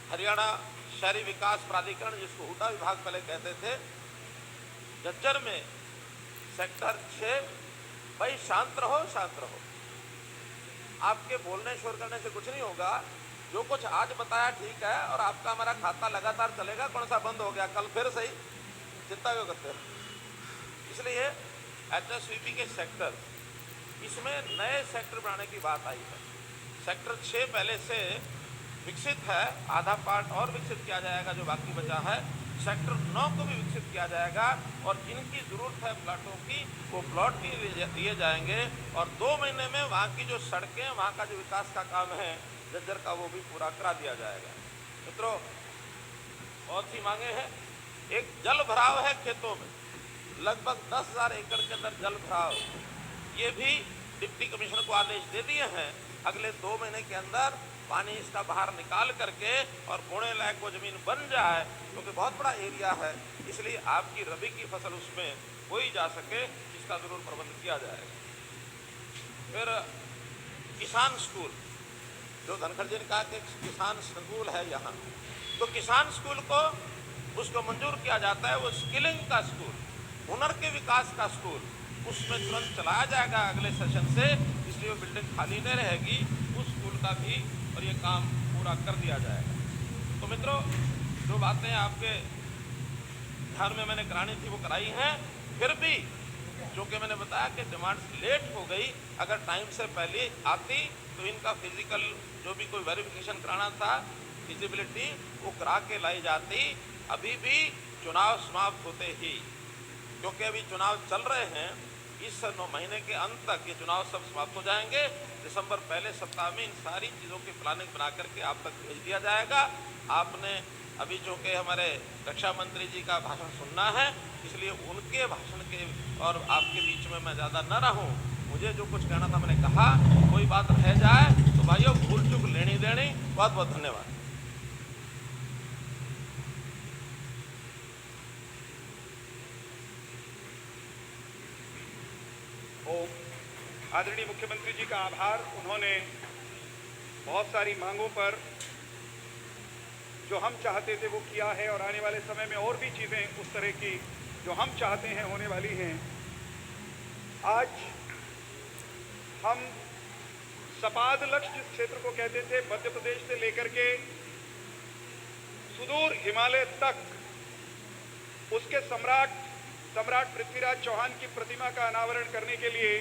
हरियाणा शहरी विकास प्राधिकरण, जिसको हुडा विभाग पहले कहते थे, झज्जर में सेक्टर 6, भाई शांत रहो, शांत रहो। आपके बोलने शोर करने से कुछ नहीं होगा। जो कुछ आज बताया ठीक है, और आपका हमारा खाता लगातार चलेगा। कौन सा बंद हो गया? कल फिर सही, चिंता क्यों करते हो? इसलिए HSVP के सेक्टर, इसमें नए सेक्टर बनाने की बात आई है। सेक्टर 6 पहले से विकसित है, आधा पार्ट और विकसित किया जाएगा जो बाकी बचा है। सेक्टर 9 को भी विकसित किया जाएगा, और जिनकी ज़रूरत है प्लाटों की, वो प्लॉट भी दिए जाएंगे। और 2 महीने में वहाँ की जो सड़कें, वहाँ का जो विकास का काम है झज्जर का, वो भी पूरा करा दिया जाएगा। मित्रों, बहुत सी मांगे हैं। एक जल भराव है खेतों में, लगभग 10,000 एकड़ के अंदर जल भराव। ये भी डिप्टी कमिश्नर को आदेश दे दिए हैं, अगले 2 महीने के अंदर पानी इसका बाहर निकाल करके और बोने लायक वो जमीन बन जाए, क्योंकि बहुत बड़ा एरिया है। इसलिए आपकी रबी की फसल उसमें बोई जा सके, इसका जरूर प्रबंध किया जाएगा। फिर किसान स्कूल, जो धनखड़ जी ने कहा कि किसान स्कूल है यहाँ, तो किसान स्कूल को उसको मंजूर किया जाता है। वो स्किलिंग का स्कूल, हुनर के विकास का स्कूल, उसमें तुरंत चलाया जाएगा अगले सेशन से। इसलिए वो बिल्डिंग खाली नहीं रहेगी, उस स्कूल का भी और ये काम पूरा कर दिया जाएगा। तो मित्रों, जो बातें आपके ध्यान में मैंने करानी थी वो कराई हैं। फिर भी जो कि मैंने बताया कि डिमांड्स लेट हो गई, अगर टाइम से पहले आती तो इनका फिजिकल जो भी कोई वेरिफिकेशन कराना था, फिजिबिलिटी, वो करा के लाई जाती। अभी भी चुनाव समाप्त होते ही, क्योंकि अभी चुनाव चल रहे हैं, इस 9 महीने के अंत तक ये चुनाव सब समाप्त हो जाएंगे। दिसंबर पहले सप्ताह में इन सारी चीज़ों की प्लानिंग बना करके आप तक भेज दिया जाएगा। आपने अभी जो कि हमारे रक्षा मंत्री जी का भाषण सुनना है, इसलिए उनके भाषण के और आपके बीच में मैं ज़्यादा न रहूं। मुझे जो कुछ कहना था मैंने कहा। कोई बात रह जाए तो भाइयों, भूल चूक लेनी देनी। बहुत बहुत धन्यवाद। आदरणीय मुख्यमंत्री जी का आभार। उन्होंने बहुत सारी मांगों पर जो हम चाहते थे वो किया है, और आने वाले समय में और भी चीज़ें उस तरह की जो हम चाहते हैं होने वाली हैं। आज हम सपाद लक्ष्य जिस क्षेत्र को कहते थे, मध्य प्रदेश से लेकर के सुदूर हिमालय तक, उसके सम्राट पृथ्वीराज चौहान की प्रतिमा का अनावरण करने के लिए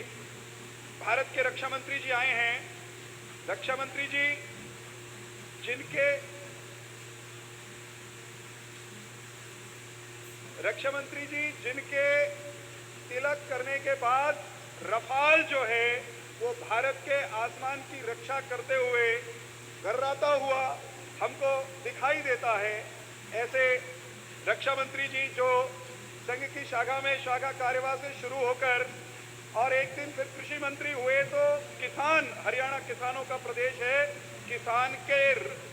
भारत के रक्षा मंत्री जी आए हैं। रक्षा मंत्री जी जिनके तिलक करने के बाद रफाल जो है वो भारत के आसमान की रक्षा करते हुए गर्राता हुआ हमको दिखाई देता है। ऐसे रक्षा मंत्री जी जो संघ की शाखा में शाखा कार्यवाह से शुरू होकर और एक दिन फिर कृषि मंत्री हुए, तो किसान, हरियाणा किसानों का प्रदेश है, किसान के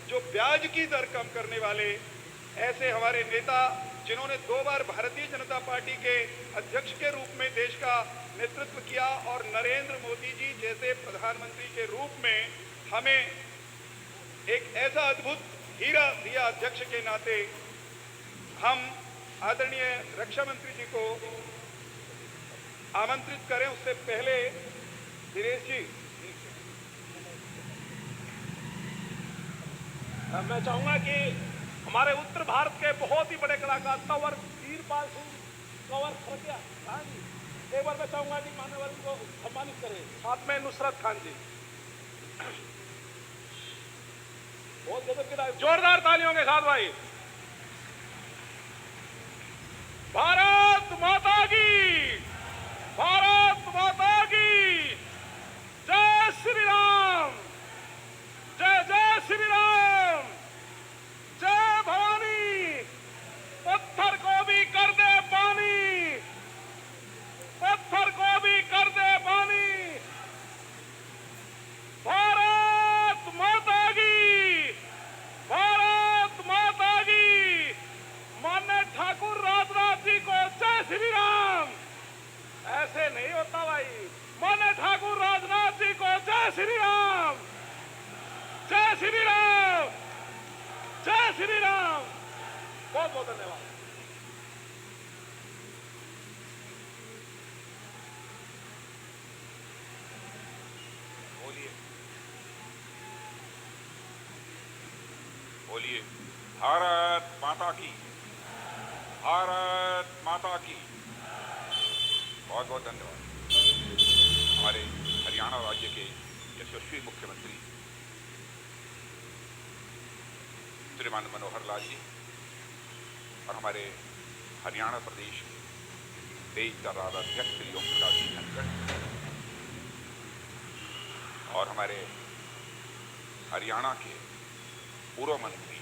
जो ब्याज की दर कम करने वाले ऐसे हमारे नेता, जिन्होंने 2 बार भारतीय जनता पार्टी के अध्यक्ष के रूप में देश का नेतृत्व किया, और नरेंद्र मोदी जी जैसे प्रधानमंत्री के रूप में हमें एक ऐसा अद्भुत हीरा दिया अध्यक्ष के नाते, हम आदरणीय रक्षा मंत्री जी को आमंत्रित करें। उससे पहले दिनेश जी, मैं चाहूंगा कि हमारे उत्तर भारत के बहुत ही बड़े कलाकार कंवर वीरपाल सिंह कंवर खरकिया खान जी, एक बार मैं चाहूंगा कि मान्यवर को सम्मानित करें, साथ में नुसरत खान जी। बहुत गजब की जोरदार तालियों के साथ भाई। भारत माता की, भारत माता की जय श्री राम, जय जय श्री राम, जय भारत। नहीं होता भाई। माननीय ठाकुर राजनाथ जी को जय श्री राम, जय श्री राम, जय श्री राम। बहुत बहुत धन्यवाद। बोलिए भारत माता की, भारत माता की। बहुत बहुत धन्यवाद। हमारे हरियाणा राज्य के यशस्वी मुख्यमंत्री श्रीमान मनोहर लाल जी और हमारे हरियाणा प्रदेश के तेज तर्रार अध्यक्ष श्री ओम प्रकाश जी धनखड़ और हमारे हरियाणा के पूर्व मंत्री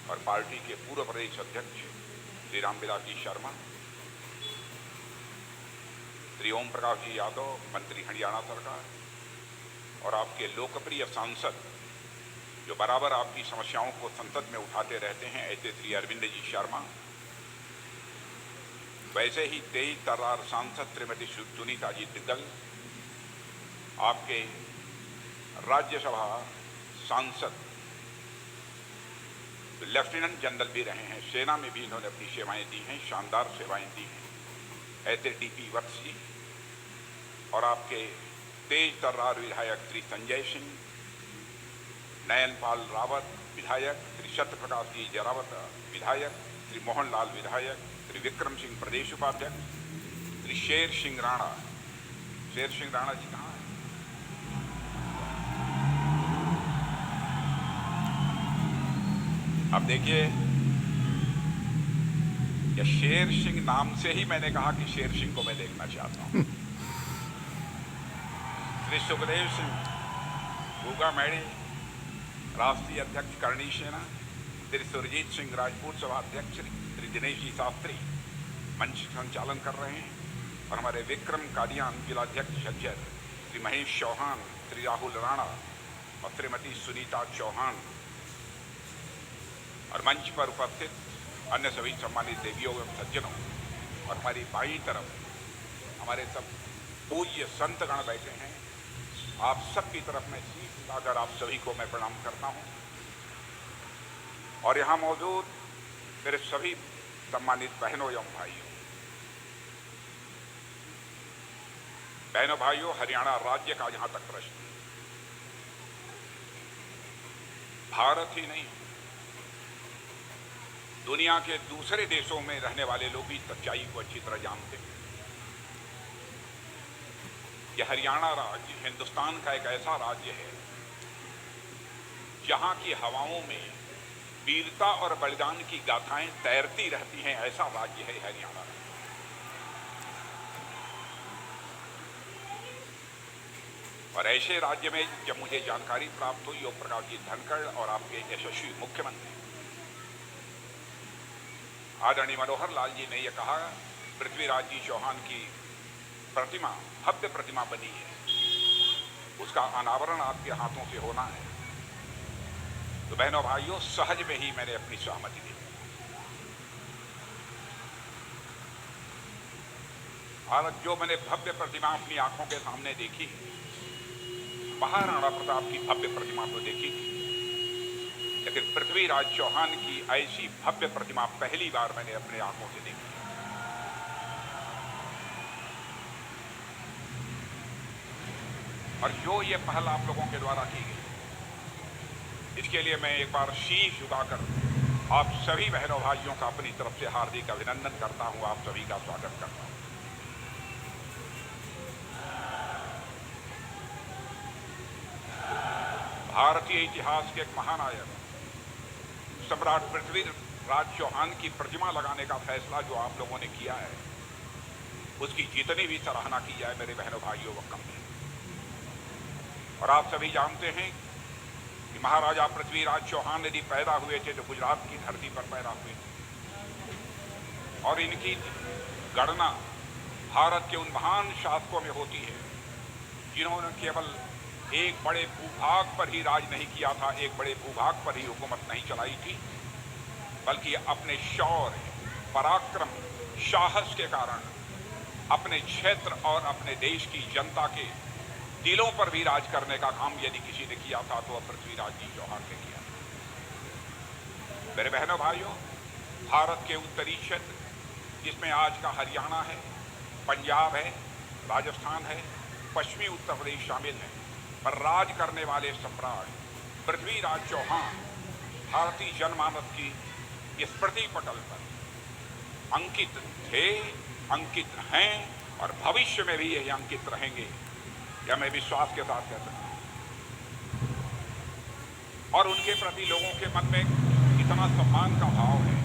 और पार्टी के पूर्व प्रदेश अध्यक्ष श्री रामविलास जी शर्मा, श्री ओम प्रकाश जी यादव मंत्री हरियाणा सरकार और आपके लोकप्रिय सांसद जो बराबर आपकी समस्याओं को संसद में उठाते रहते हैं ऐसे श्री अरविंद जी शर्मा, वैसे ही तेज तर्रार सांसद श्रीमती सुनीता जी दिग्गल, आपके राज्यसभा सांसद लेफ्टिनेंट जनरल भी रहे हैं, सेना में भी इन्होंने अपनी सेवाएं दी हैं, शानदार सेवाएं दी हैं, ऐसे डीपी वत्स जी और आपके तेज तर्रार विधायक श्री संजय सिंह, नयनपाल रावत विधायक, श्री सत्यप्रकाश जी जरावत विधायक, श्री मोहन लाल विधायक, श्री विक्रम सिंह प्रदेश उपाध्यक्ष, श्री शेर सिंह राणा। शेर सिंह राणा जी कहाँ हैं? अब देखिए, या शेर सिंह नाम से ही मैंने कहा कि शेर सिंह को मैं देखना चाहता हूं। श्री सुखदेव सिंह भूगा मैड़ी राष्ट्रीय अध्यक्ष करणी सेना, श्री सुरजीत सिंह राजपूत सभा अध्यक्ष, श्री दिनेश जी शास्त्री मंच संचालन कर रहे हैं और हमारे विक्रम कादियान जिलाध्यक्ष झज्जर, श्री महेश चौहान, श्री राहुल राणा और श्रीमती सुनीता चौहान और मंच पर उपस्थित अन्य सभी सम्मानित देवियों एवं सज्जनों और हमारी बाईं तरफ हमारे सब पूज्य संतगण बैठे हैं। आप सबकी तरफ मैं शीश झुकाकर आप सभी को मैं प्रणाम करता हूं और यहां मौजूद मेरे सभी सम्मानित बहनों एवं भाइयों, हरियाणा राज्य का जहां तक प्रश्न, भारत ही नहीं दुनिया के दूसरे देशों में रहने वाले लोग भी सच्चाई को अच्छी तरह जानते हैं। यह हरियाणा राज्य हिंदुस्तान का एक ऐसा राज्य है जहां की हवाओं में वीरता और बलिदान की गाथाएं तैरती रहती हैं, ऐसा राज्य है हरियाणा। और ऐसे राज्य में जब मुझे जानकारी प्राप्त हुई ओम प्रकाश जी धनखड़ और आपके यशस्वी मुख्यमंत्री आदरणीय मनोहर लाल जी ने यह कहा, पृथ्वीराज जी चौहान की प्रतिमा भव्य प्रतिमा बनी है, उसका अनावरण आपके हाथों से होना है, तो बहनों भाइयों सहज में ही मैंने अपनी सहमति दी। और जो मैंने भव्य प्रतिमा अपनी आंखों के सामने देखी, महाराणा प्रताप की भव्य प्रतिमा तो देखी थी, लेकिन पृथ्वीराज चौहान की ऐसी भव्य प्रतिमा पहली बार मैंने अपने आंखों से देखी। और जो ये पहल आप लोगों के द्वारा की गई, इसके लिए मैं एक बार शीश झुकाकर आप सभी बहनों भाइयों का अपनी तरफ से हार्दिक अभिनंदन करता हूं, आप सभी का स्वागत करता हूं। भारतीय इतिहास के एक महानायक सम्राट पृथ्वीराज चौहान की प्रतिमा लगाने का फैसला जो आप लोगों ने किया है, उसकी जितनी भी सराहना की जाए मेरे बहनों भाइयों वो कम है। और आप सभी जानते हैं कि महाराजा पृथ्वीराज चौहान यदि पैदा हुए थे तो गुजरात की धरती पर पैदा हुए थे और इनकी गणना भारत के उन महान शासकों में होती है जिन्होंने केवल एक बड़े भूभाग पर ही राज नहीं किया था, एक बड़े भूभाग पर ही हुकूमत नहीं चलाई थी, बल्कि अपने शौर्य, पराक्रम, साहस के कारण अपने क्षेत्र और अपने देश की जनता के दिलों पर भी राज करने का काम यदि किसी ने किया था तो पृथ्वीराज जी चौहान ने किया। मेरे बहनों भाइयों, भारत के उत्तरी क्षेत्र जिसमें आज का हरियाणा है, पंजाब है, राजस्थान है, पश्चिमी उत्तर प्रदेश शामिल है, पर राज करने वाले सम्राट पृथ्वीराज चौहान भारतीय जनमानस की स्मृति पटल पर अंकित थे, अंकित हैं और भविष्य में भी यही अंकित रहेंगे, यह मैं विश्वास के साथ कह सकता हूं। और उनके प्रति लोगों के मन में इतना सम्मान का भाव है,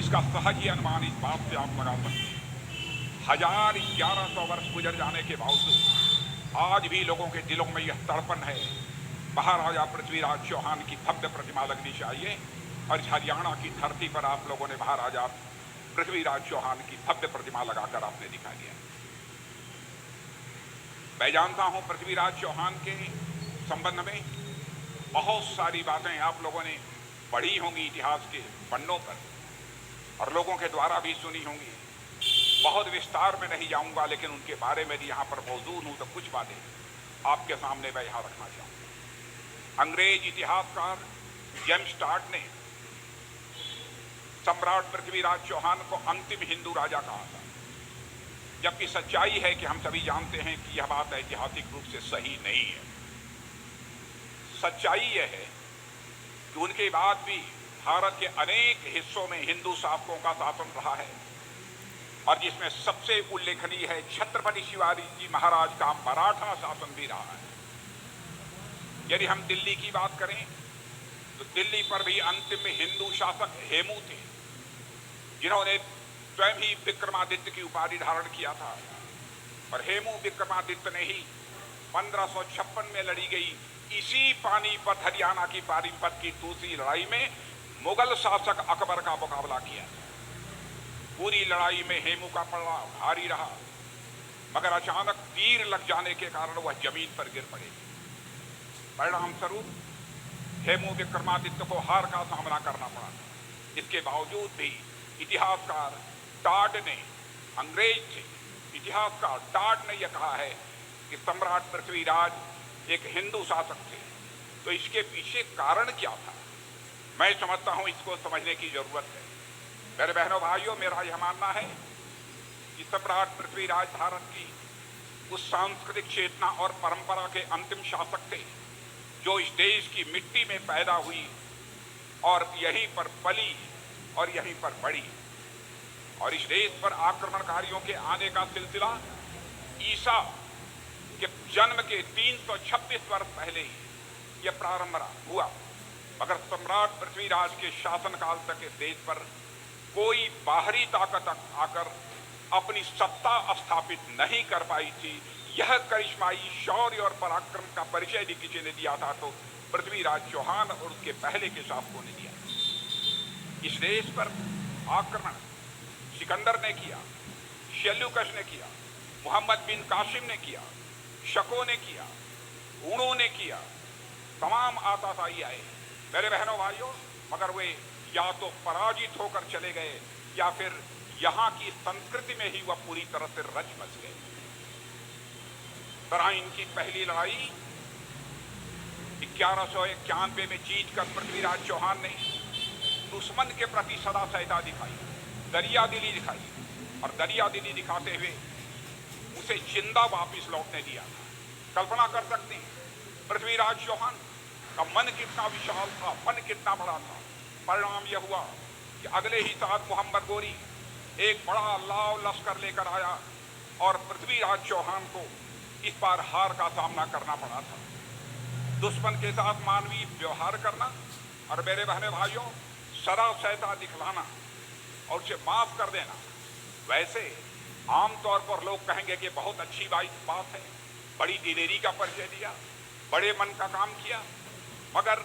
इसका सहज ही अनुमान इस बात से आप लगा सकते हैं। 1100 वर्ष गुजर जाने के बावजूद आज भी लोगों के दिलों में यह तड़पन है, महाराजा पृथ्वीराज चौहान की भव्य प्रतिमा लगनी चाहिए। और इस हरियाणा की धरती पर आप लोगों ने महाराजा पृथ्वीराज चौहान की भव्य प्रतिमा लगाकर आपने दिखा दिया। मैं जानता हूं पृथ्वीराज चौहान के संबंध में बहुत सारी बातें आप लोगों ने पढ़ी होंगी इतिहास के पन्नों पर और लोगों के द्वारा भी सुनी होंगी। बहुत विस्तार में नहीं जाऊंगा, लेकिन उनके बारे में भी यहां पर मौजूद हूं तो कुछ बातें आपके सामने मैं यहां रखना चाहूंगा। अंग्रेज इतिहासकार जेम्स स्टार्ट ने सम्राट पृथ्वीराज चौहान को अंतिम हिंदू राजा कहा था, जबकि सच्चाई है कि हम सभी जानते हैं कि यह बात ऐतिहासिक रूप से सही नहीं है। सच्चाई यह है कि उनके बाद भी भारत के अनेक हिस्सों में हिंदू शासकों का शासन रहा है और जिसमें सबसे उल्लेखनीय है छत्रपति शिवाजी जी महाराज का मराठा शासन भी रहा है। यदि हम दिल्ली की बात करें तो दिल्ली पर भी अंतिम हिंदू शासक हेमू थे, जिन्होंने स्वयं ही विक्रमादित्य की उपाधि धारण किया था। और हेमू विक्रमादित्य ने ही 1556 में लड़ी गई इसी पानीपत हरियाणा की पानीपत की दूसरी लड़ाई में मुगल शासक अकबर का मुकाबला किया। पूरी लड़ाई में हेमू का पलड़ा भारी रहा, मगर अचानक तीर लग जाने के कारण वह जमीन पर गिर पड़े। परिणाम स्वरूप हेमू विक्रमादित्य को हार का सामना करना पड़ा। इसके बावजूद भी इतिहासकार टाड ने, अंग्रेज थे, इतिहासकार टाड ने यह कहा है कि सम्राट पृथ्वीराज एक हिंदू शासक थे। तो इसके पीछे कारण क्या था? मैं समझता हूं इसको समझने की जरूरत है। मेरे बहनों भाइयों, मेरा यह मानना है कि सम्राट पृथ्वीराज भारत की उस सांस्कृतिक चेतना और परंपरा के अंतिम शासक थे जो इस देश की मिट्टी में पैदा हुई और यहीं पर पली और यहीं पर बढ़ी। और इस देश पर आक्रमणकारियों के आने का सिलसिला ईसा के जन्म के 326 वर्ष पहले ही यह प्रारंभ हुआ, मगर सम्राट पृथ्वीराज के शासनकाल तक इस देश पर कोई बाहरी ताकत आकर अपनी सत्ता स्थापित नहीं कर पाई थी। यह करिश्माई शौर्य और पराक्रम का परिचय यदि किसी ने दिया था तो पृथ्वीराज चौहान और उसके पहले के शासकों ने दिया। इस देश पर आक्रमण सिकंदर ने किया, शेल्यूकस ने किया, मोहम्मद बिन कासिम ने किया, शको ने किया, हूणों ने किया, तमाम आताताई आए मेरे बहनों भाइयों, मगर वे या तो पराजित होकर चले गए या फिर यहाँ की संस्कृति में ही वह पूरी तरह से रच बस गए। तरह इनकी पहली लड़ाई 1191 में जीतकर पृथ्वीराज चौहान ने दुश्मन के प्रति सदा सहायता दिखाई, दरिया दिली दिखाई और दरिया दिली दिखाते हुए उसे जिंदा वापिस लौटने दिया था। कल्पना कर सकते हैं पृथ्वीराज चौहान का मन कितना विशाल था, मन कितना बड़ा था। परिणाम यह हुआ कि अगले ही साल मोहम्मद गोरी एक बड़ा लाव लश्कर लेकर आया और पृथ्वीराज चौहान को इस बार हार का सामना करना पड़ा था। दुश्मन के साथ मानवीय व्यवहार करना और मेरे बहने भाइयों सदा सहायता दिखलाना और उसे माफ कर देना, वैसे आमतौर पर लोग कहेंगे कि बहुत अच्छी बात है, बड़ी दिलेरी का परिचय दिया, बड़े मन का काम किया, मगर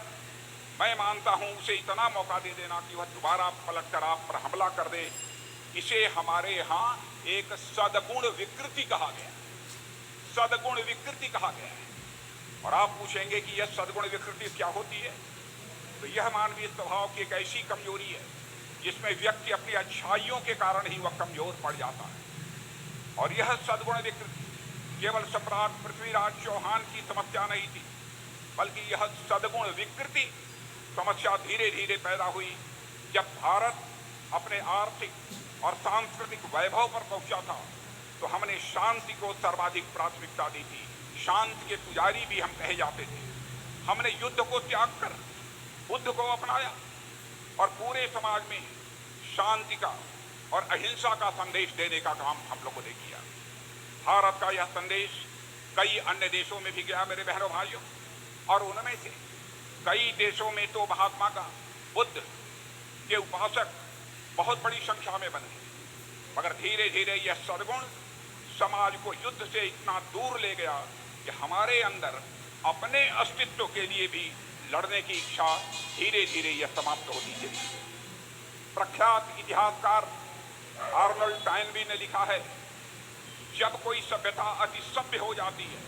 मैं मानता हूं उसे इतना मौका दे देना कि वह दोबारा पलट कर आप पर हमला कर दे, इसे हमारे यहाँ एक सद्गुण विकृति कहा गया, सद्गुण विकृति कहा गया है। और आप पूछेंगे कि यह सद्गुण विकृति क्या होती है, तो यह मानवीय स्वभाव की एक ऐसी कमजोरी है जिसमें व्यक्ति अपनी अच्छाइयों के कारण ही वह कमजोर पड़ जाता है। और यह सद्गुण विकृति केवल सम्राट पृथ्वीराज चौहान की समस्या नहीं थी, बल्कि यह सद्गुण विकृति समस्या धीरे धीरे पैदा हुई जब भारत अपने आर्थिक और सांस्कृतिक वैभव पर पहुंचा था। तो हमने शांति को सर्वाधिक प्राथमिकता दी थी। शांति के पुजारी भी हम कहे जाते थे। हमने युद्ध को त्याग कर बुद्ध को अपनाया और पूरे समाज में शांति का और अहिंसा का संदेश देने का काम हम लोगों ने किया। भारत का यह संदेश कई अन्य देशों में भी गया मेरे बहनों भाइयों, और उनमें से कई देशों में तो महात्मा का बुद्ध के उपासक बहुत बड़ी संख्या में बने, मगर धीरे धीरे यह सद्गुण समाज को युद्ध से इतना दूर ले गया कि हमारे अंदर अपने अस्तित्व के लिए भी लड़ने की इच्छा धीरे धीरे यह समाप्त होती चली। प्रख्यात इतिहासकार आर्नल्ड टॉयनबी ने लिखा है, जब कोई सभ्यता अति सभ्य हो जाती है,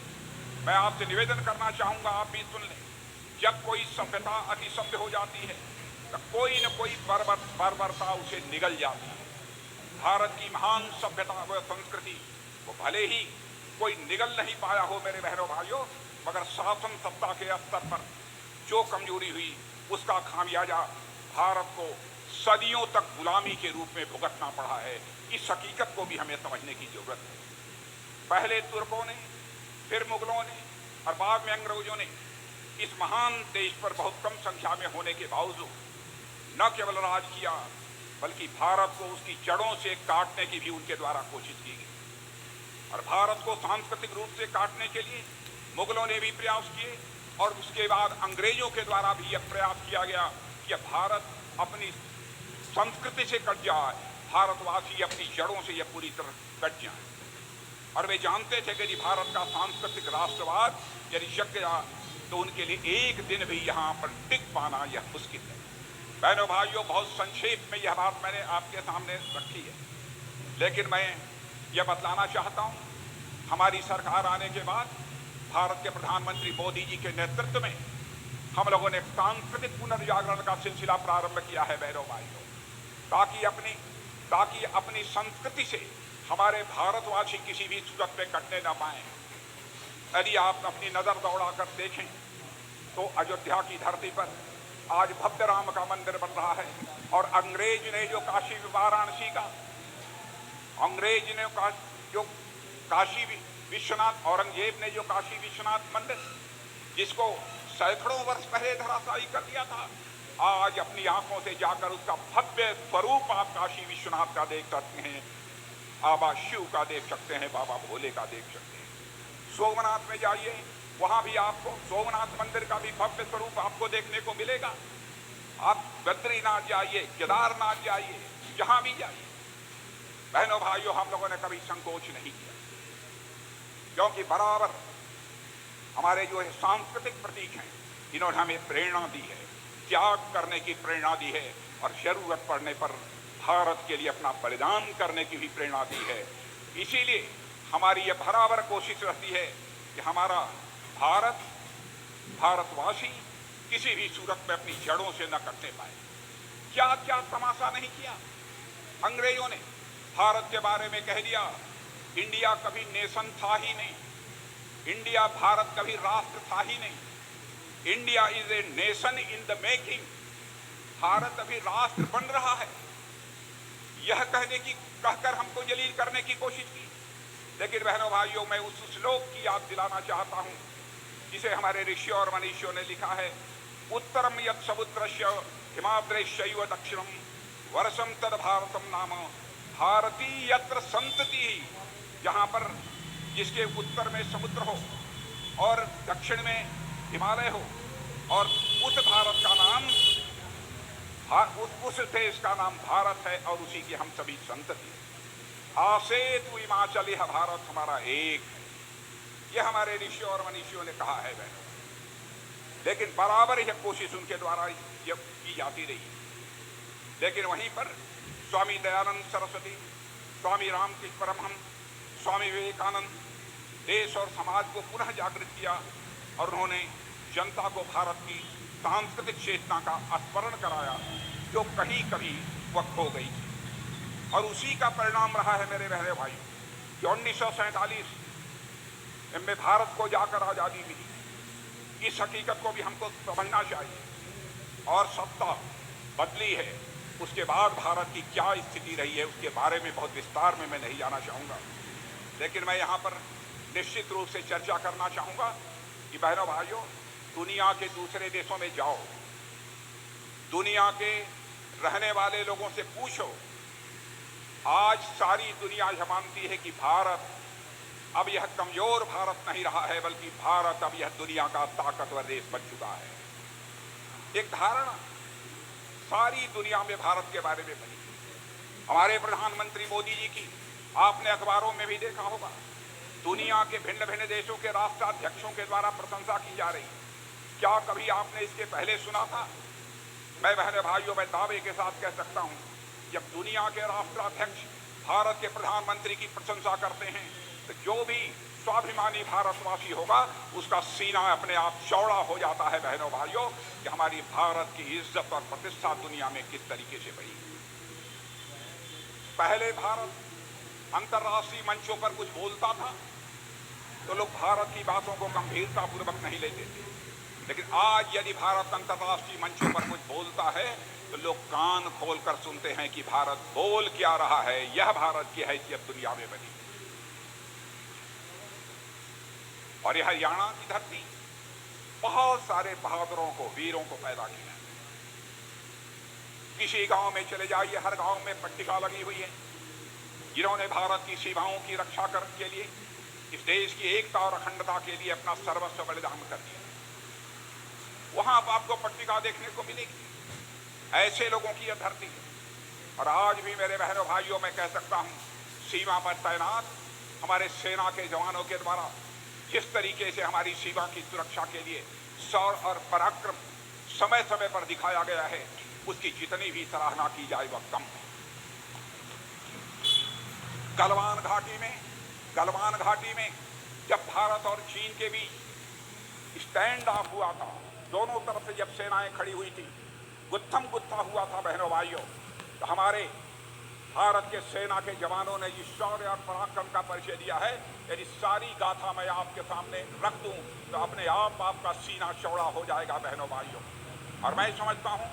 मैं आपसे निवेदन करना चाहूंगा, आप भी सुन लें, जब कोई सभ्यता अति सभ्य हो जाती है तो कोई न कोई बर्बरता उसे निगल जाती है। भारत की महान सभ्यता व संस्कृति वो भले ही कोई निगल नहीं पाया हो मेरे बहनों भाइयों, मगर शासन सत्ता के स्तर पर जो कमजोरी हुई उसका खामियाजा भारत को सदियों तक गुलामी के रूप में भुगतना पड़ा है। इस हकीकत को भी हमें समझने की जरूरत है। पहले तुर्कों ने, फिर मुगलों ने और बाद में अंग्रेजों ने इस महान देश पर बहुत कम संख्या में होने के बावजूद न केवल राज किया, बल्कि भारत को उसकी जड़ों से काटने की भी उनके द्वारा कोशिश की गई। और भारत को सांस्कृतिक रूप से काटने के लिए मुगलों ने भी प्रयास किए, और उसके बाद अंग्रेजों के द्वारा भी यह प्रयास किया गया कि भारत अपनी संस्कृति से कट जाए, भारतवासी अपनी जड़ों से यह पूरी तरह कट जाए। और वे जानते थे कि यदि भारत का सांस्कृतिक राष्ट्रवाद यदि जग गया तो उनके लिए एक दिन भी यहाँ पर टिक पाना यह मुश्किल है। बहनों भाइयों, बहुत संक्षेप में यह बात मैंने आपके सामने रखी है, लेकिन मैं यह बतलाना चाहता हूँ, हमारी सरकार आने के बाद भारत के प्रधानमंत्री मोदी जी के नेतृत्व में हम लोगों ने सांस्कृतिक पुनर्जागरण का सिलसिला प्रारंभ किया है बहनों भाइयों, ताकि अपनी संस्कृति से हमारे भारतवासी किसी भी सूरत में कटने न पाए। यदि आप अपनी नजर दौड़ा कर देखें तो अयोध्या की धरती पर आज भव्य राम का मंदिर बन रहा है, और अंग्रेज ने जो काशी वाराणसी का जो काशी विश्वनाथ, औरंगजेब ने जो काशी विश्वनाथ मंदिर जिसको सैकड़ों वर्ष पहले धराशायी कर दिया था, आज अपनी आंखों से जाकर उसका भव्य स्वरूप आप काशी विश्वनाथ का देख सकते हैं, बाबा शिव का देख सकते हैं, बाबा भोले का देख सकते हैं। सोमनाथ में जाइए, वहां भी आपको सोमनाथ मंदिर का भी भव्य स्वरूप आपको देखने को मिलेगा। आप बद्रीनाथ जाइए, केदारनाथ जाइए, जहां भी जाइए, बहनों भाइयों, हम लोगों ने कभी संकोच नहीं किया, क्योंकि बराबर हमारे जो सांस्कृतिक प्रतीक हैं, इन्होंने हमें प्रेरणा दी है, त्याग करने की प्रेरणा दी है, और जरूरत पड़ने पर भारत के लिए अपना बलिदान करने की भी प्रेरणा दी है। इसीलिए हमारी यह बराबर कोशिश रहती है कि हमारा भारतवासी किसी भी सूरत में अपनी जड़ों से न कटने पाए। क्या क्या तमाशा नहीं किया अंग्रेजों ने, भारत के बारे में कह दिया इंडिया कभी नेशन था ही नहीं, इंडिया भारत कभी राष्ट्र था ही नहीं, India is a nation in the making, Bharat अभी राष्ट्र बन रहा है, यह कहकर हमको जलील करने की कोशिश की। लेकिन बहनों भाइयों, मैं उस श्लोक की याद दिलाना चाहता हूं जिसे हमारे ऋषियों और मनीषियों ने लिखा है, उत्तरम यत् समुद्रस्य हिमाद्रेश्यैव दक्षिणम वर्षम तद भारतम नाम भारती यत्र संतति। जहां पर जिसके उत्तर में समुद्र हो और दक्षिण में हिमालय हो, और उस भारत का नाम, उस देश का नाम भारत है, और उसी की हम सभी संतति। आसेतु हिमाचल यह भारत हमारा एक, यह हमारे ऋषियों और मनीषियों ने कहा है बहनों। लेकिन बराबर यह कोशिश उनके द्वारा की जाती रही। लेकिन वहीं पर स्वामी दयानंद सरस्वती, स्वामी रामकृष्ण परमहंस, स्वामी विवेकानंद देश और समाज को पुनः जागृत किया, और उन्होंने जनता को भारत की सांस्कृतिक चेतना का स्मरण कराया जो कहीं कभी वह खो गई थी। और उसी का परिणाम रहा है मेरे बहने भाइयों कि 1947 में भारत को जाकर आजादी मिली। इस हकीकत को भी हमको समझना चाहिए। और सत्ता बदली है, उसके बाद भारत की क्या स्थिति रही है उसके बारे में बहुत विस्तार में मैं नहीं जाना चाहूँगा, लेकिन मैं यहाँ पर निश्चित रूप से चर्चा करना चाहूँगा कि बहनों भाइयों, दुनिया के दूसरे देशों में जाओ, दुनिया के रहने वाले लोगों से पूछो, आज सारी दुनिया यह मानती है कि भारत अब यह कमजोर भारत नहीं रहा है, बल्कि भारत अब यह दुनिया का ताकतवर देश बन चुका है। एक धारणा सारी दुनिया में भारत के बारे में बनी। हमारे प्रधानमंत्री मोदी जी की आपने अखबारों में भी देखा होगा, दुनिया के भिन्न भिन्न देशों के राष्ट्राध्यक्षों के द्वारा प्रशंसा की जा रही। क्या कभी आपने इसके पहले सुना था? मैं बहने भाइयों, मैं दावे के साथ कह सकता हूं, जब दुनिया के राष्ट्राध्यक्ष भारत के प्रधानमंत्री की प्रशंसा करते हैं तो जो भी स्वाभिमानी भारतवासी होगा उसका सीना अपने आप चौड़ा हो जाता है। बहनों भाइयों, कि हमारी भारत की इज्जत और प्रतिष्ठा दुनिया में किस तरीके से बढ़ी। पहले भारत अंतर्राष्ट्रीय मंचों पर कुछ बोलता था तो लोग भारत की बातों को गंभीरता पूर्वक नहीं लेते थे, लेकिन आज यदि भारत अंतर्राष्ट्रीय मंचों पर कुछ बोलता है तो लोग कान खोलकर सुनते हैं कि भारत बोल क्या रहा है। यह भारत की हैसियत दुनिया में बनी। और यह हरियाणा की धरती बहुत सारे बहादुरों को, वीरों को पैदा किया। किसी गांव में चले जाइए, हर गांव में पट्टिका लगी हुई है जिन्होंने भारत की सीमाओं की रक्षा करने के लिए, इस देश की एकता और अखंडता के लिए अपना सर्वस्व बलिदान कर दिया। वहां आपको पट्टिका देखने को मिलेगी। ऐसे लोगों की यह धरती है। और आज भी मेरे बहनों भाइयों, मैं कह सकता हूं, सीमा पर तैनात हमारे सेना के जवानों के द्वारा जिस तरीके से हमारी सीमा की सुरक्षा के लिए शौर्य और पराक्रम समय समय पर दिखाया गया है, उसकी जितनी भी सराहना की जाए वह कम है। गलवान घाटी में जब भारत और चीन के बीच स्टैंड ऑफ हुआ था, दोनों तरफ से जब सेनाएं खड़ी हुई थी, गुत्थम गुत्था हुआ था बहनों भाइयों, तो हमारे भारत के सेना के जवानों ने जिस शौर्य और पराक्रम का परिचय दिया है, यदि सारी गाथा मैं आपके सामने रख दूं तो अपने आप आपका सीना चौड़ा हो जाएगा बहनों भाइयों। और मैं समझता हूं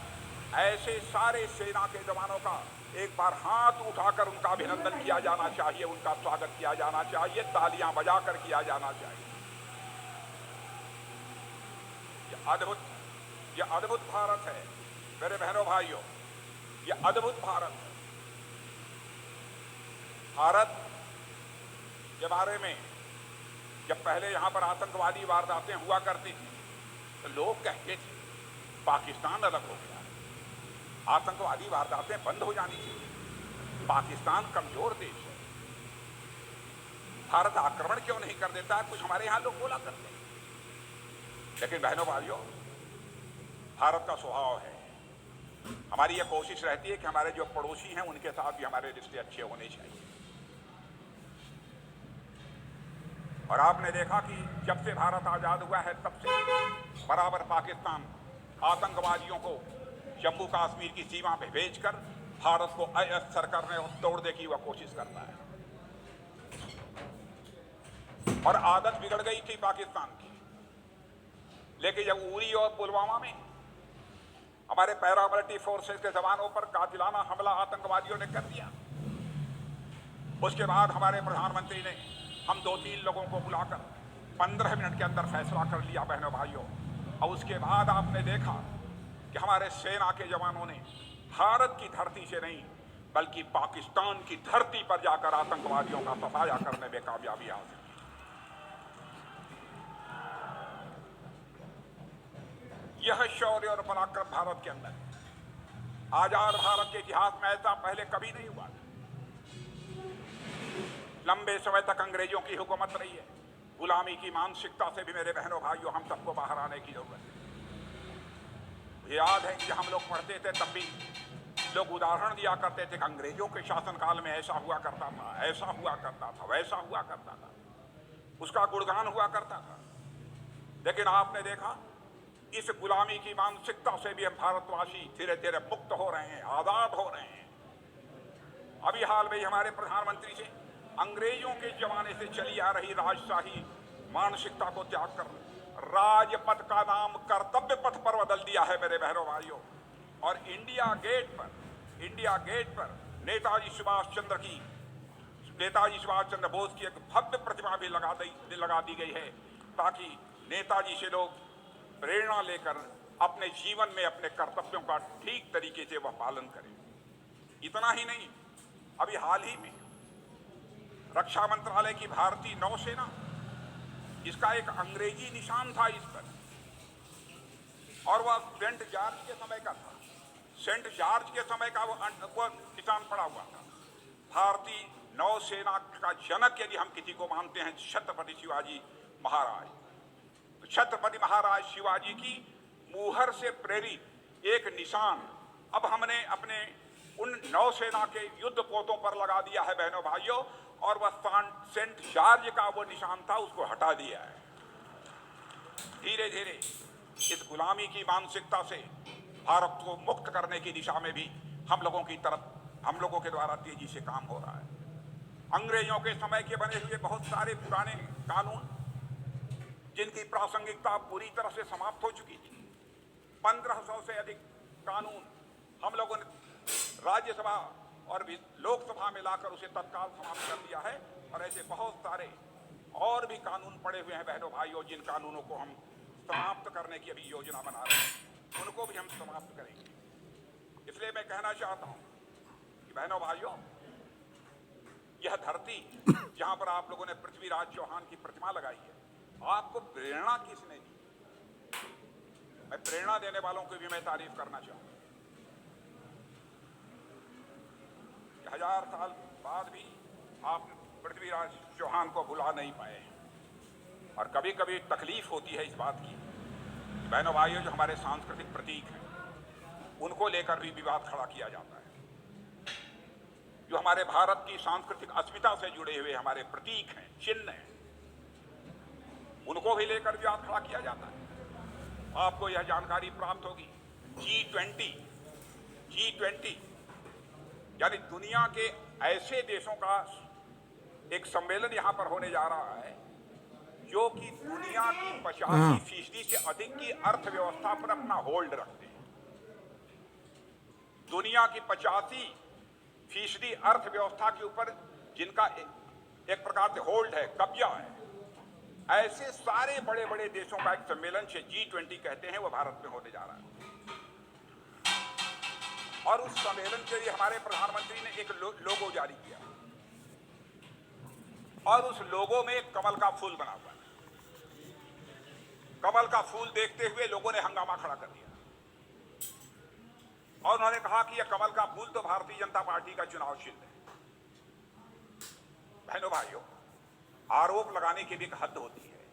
ऐसे सारे सेना के जवानों का एक बार हाथ उठाकर उनका अभिनंदन किया जाना चाहिए, उनका स्वागत किया जाना चाहिए, तालियां बजाकर किया जाना चाहिए। यह अद्भुत भारत है मेरे बहनों भाइयों, यह अद्भुत भारत है। भारत के बारे में जब पहले यहां पर आतंकवादी वारदातें हुआ करती थी तो लोग कहते थे पाकिस्तान अलग हो गया, आतंकवादी वारदातें बंद हो जानी चाहिए, पाकिस्तान कमजोर देश है, भारत आक्रमण क्यों नहीं कर देता, कुछ हमारे यहां लोग बोला करते हैं। लेकिन बहनों भाइयों, भारत का स्वभाव है, हमारी यह कोशिश रहती है कि हमारे जो पड़ोसी हैं उनके साथ भी हमारे रिश्ते अच्छे होने चाहिए। और आपने देखा कि जब से भारत आजाद हुआ है तब से बराबर पाकिस्तान आतंकवादियों को जम्मू कश्मीर की सीमा पे भेजकर भारत को अस्थिर करने और तोड़ने की वह कोशिश करता है। और आदत बिगड़ गई थी पाकिस्तान की, लेकिन जब उरी और पुलवामा में हमारे पैरामिलिट्री फोर्सेस के जवानों पर कातिलाना हमला आतंकवादियों ने कर दिया, उसके बाद हमारे प्रधानमंत्री ने हम 2-3 लोगों को बुलाकर 15 मिनट के अंदर फैसला कर लिया बहनों भाइयों। और उसके बाद आपने देखा कि हमारे सेना के जवानों ने भारत की धरती से नहीं बल्कि पाकिस्तान की धरती पर जाकर आतंकवादियों का सफाया करने में कामयाबी हासिल की। यह शौर्य और पराक्रम भारत के अंदर, आजाद भारत के इतिहास में ऐसा पहले कभी नहीं हुआ। लंबे समय तक अंग्रेजों की हुकूमत रही है, गुलामी की मानसिकता से भी मेरे बहनों भाइयों हम सबको बाहर आने की जरूरत है। मुझे याद है कि हम लोग पढ़ते थे तब भी लोग उदाहरण दिया करते थे कि अंग्रेजों के शासनकाल में ऐसा हुआ करता था, ऐसा हुआ करता था, वैसा हुआ करता था, उसका गुणगान हुआ करता था। लेकिन आपने देखा इस गुलामी की मानसिकता से भी हम भारतवासी धीरे धीरे मुक्त हो रहे हैं, आजाद हो रहे हैं। अभी हाल में हमारे प्रधानमंत्री से अंग्रेजों के जमाने से चली आ रही राजशाही मानसिकता को त्याग कर राजपथ का नाम कर्तव्य पथ पर बदल दिया है मेरे बहनों भाइयों। और इंडिया गेट पर नेताजी सुभाष चंद्र बोस की एक भव्य प्रतिमा भी लगा दी गई है, ताकि नेताजी से लोग प्रेरणा लेकर अपने जीवन में अपने कर्तव्यों का ठीक तरीके से वह पालन करें। इतना ही नहीं, अभी हाल ही में रक्षा मंत्रालय की भारतीय नौसेना, इसका एक अंग्रेजी निशान था इस पर, और वह सेंट जॉर्ज के समय का था। सेंट जॉर्ज के समय का वो निशान पड़ा हुआ था। भारतीय नौसेना का जनक यदि हम किसी को मानते हैं छत्रपति शिवाजी महाराज, तो छत्रपति महाराज शिवाजी की मुहर से प्रेरित एक निशान अब हमने अपने उन नौसेना के युद्ध पोतों पर लगा दिया है बहनों भाइयों, और वह सेंट जॉर्ज का वो निशान था, उसको हटा दिया है। धीरे धीरे इस गुलामी की मानसिकता से भारत को मुक्त करने की दिशा में भी हम लोगों के द्वारा तेजी से काम हो रहा है। अंग्रेजों के समय के बने हुए बहुत सारे पुराने कानून, जिनकी प्रासंगिकता पूरी तरह से समाप्त हो चुकी थी, 1500 से अधिक कानून हम लोगों ने राज्यसभा और भी लोकसभा में लाकर उसे तत्काल समाप्त कर दिया है। और ऐसे बहुत सारे और भी कानून पड़े हुए हैं बहनों भाइयों, जिन कानूनों को हम समाप्त करने की अभी योजना बना रहे हैं, उनको भी हम समाप्त करेंगे। इसलिए मैं कहना चाहता हूं कि बहनों भाइयों, यह धरती जहां पर आप लोगों ने पृथ्वीराज चौहान की प्रतिमा लगाई है, आपको प्रेरणा किसने दी? मैं प्रेरणा देने वालों की भी मैं तारीफ करना चाहूंगा। 1000 साल बाद भी आप पृथ्वीराज चौहान को भुला नहीं पाए। और कभी कभी तकलीफ होती है इस बात की, बहनों भाइयों, जो हमारे सांस्कृतिक प्रतीक हैं उनको लेकर भी विवाद खड़ा किया जाता है। जो हमारे भारत की सांस्कृतिक अस्मिता से जुड़े हुए हमारे प्रतीक हैं, चिन्ह हैं, उनको भी लेकर विवाद खड़ा किया जाता है। आपको यह जानकारी प्राप्त होगी, G20 यानी दुनिया के ऐसे देशों का एक सम्मेलन यहां पर होने जा रहा है जो कि दुनिया की 85% से अधिक की अर्थव्यवस्था पर अपना होल्ड रखते हैं। दुनिया की 85% अर्थव्यवस्था के ऊपर जिनका एक प्रकार से होल्ड है, कब्जा है, ऐसे सारे बड़े बड़े देशों का एक सम्मेलन से G20 कहते हैं, वो भारत में होने जा रहा है। और उस सम्मेलन के लिए हमारे प्रधानमंत्री ने एक लोगो जारी किया, और उस लोगो में एक कमल का फूल बना हुआ है। कमल का फूल देखते हुए लोगों ने हंगामा खड़ा कर दिया, और उन्होंने कहा कि यह कमल का फूल तो भारतीय जनता पार्टी का चुनाव चिन्ह है। बहनों भाइयों, आरोप लगाने की भी एक हद होती है,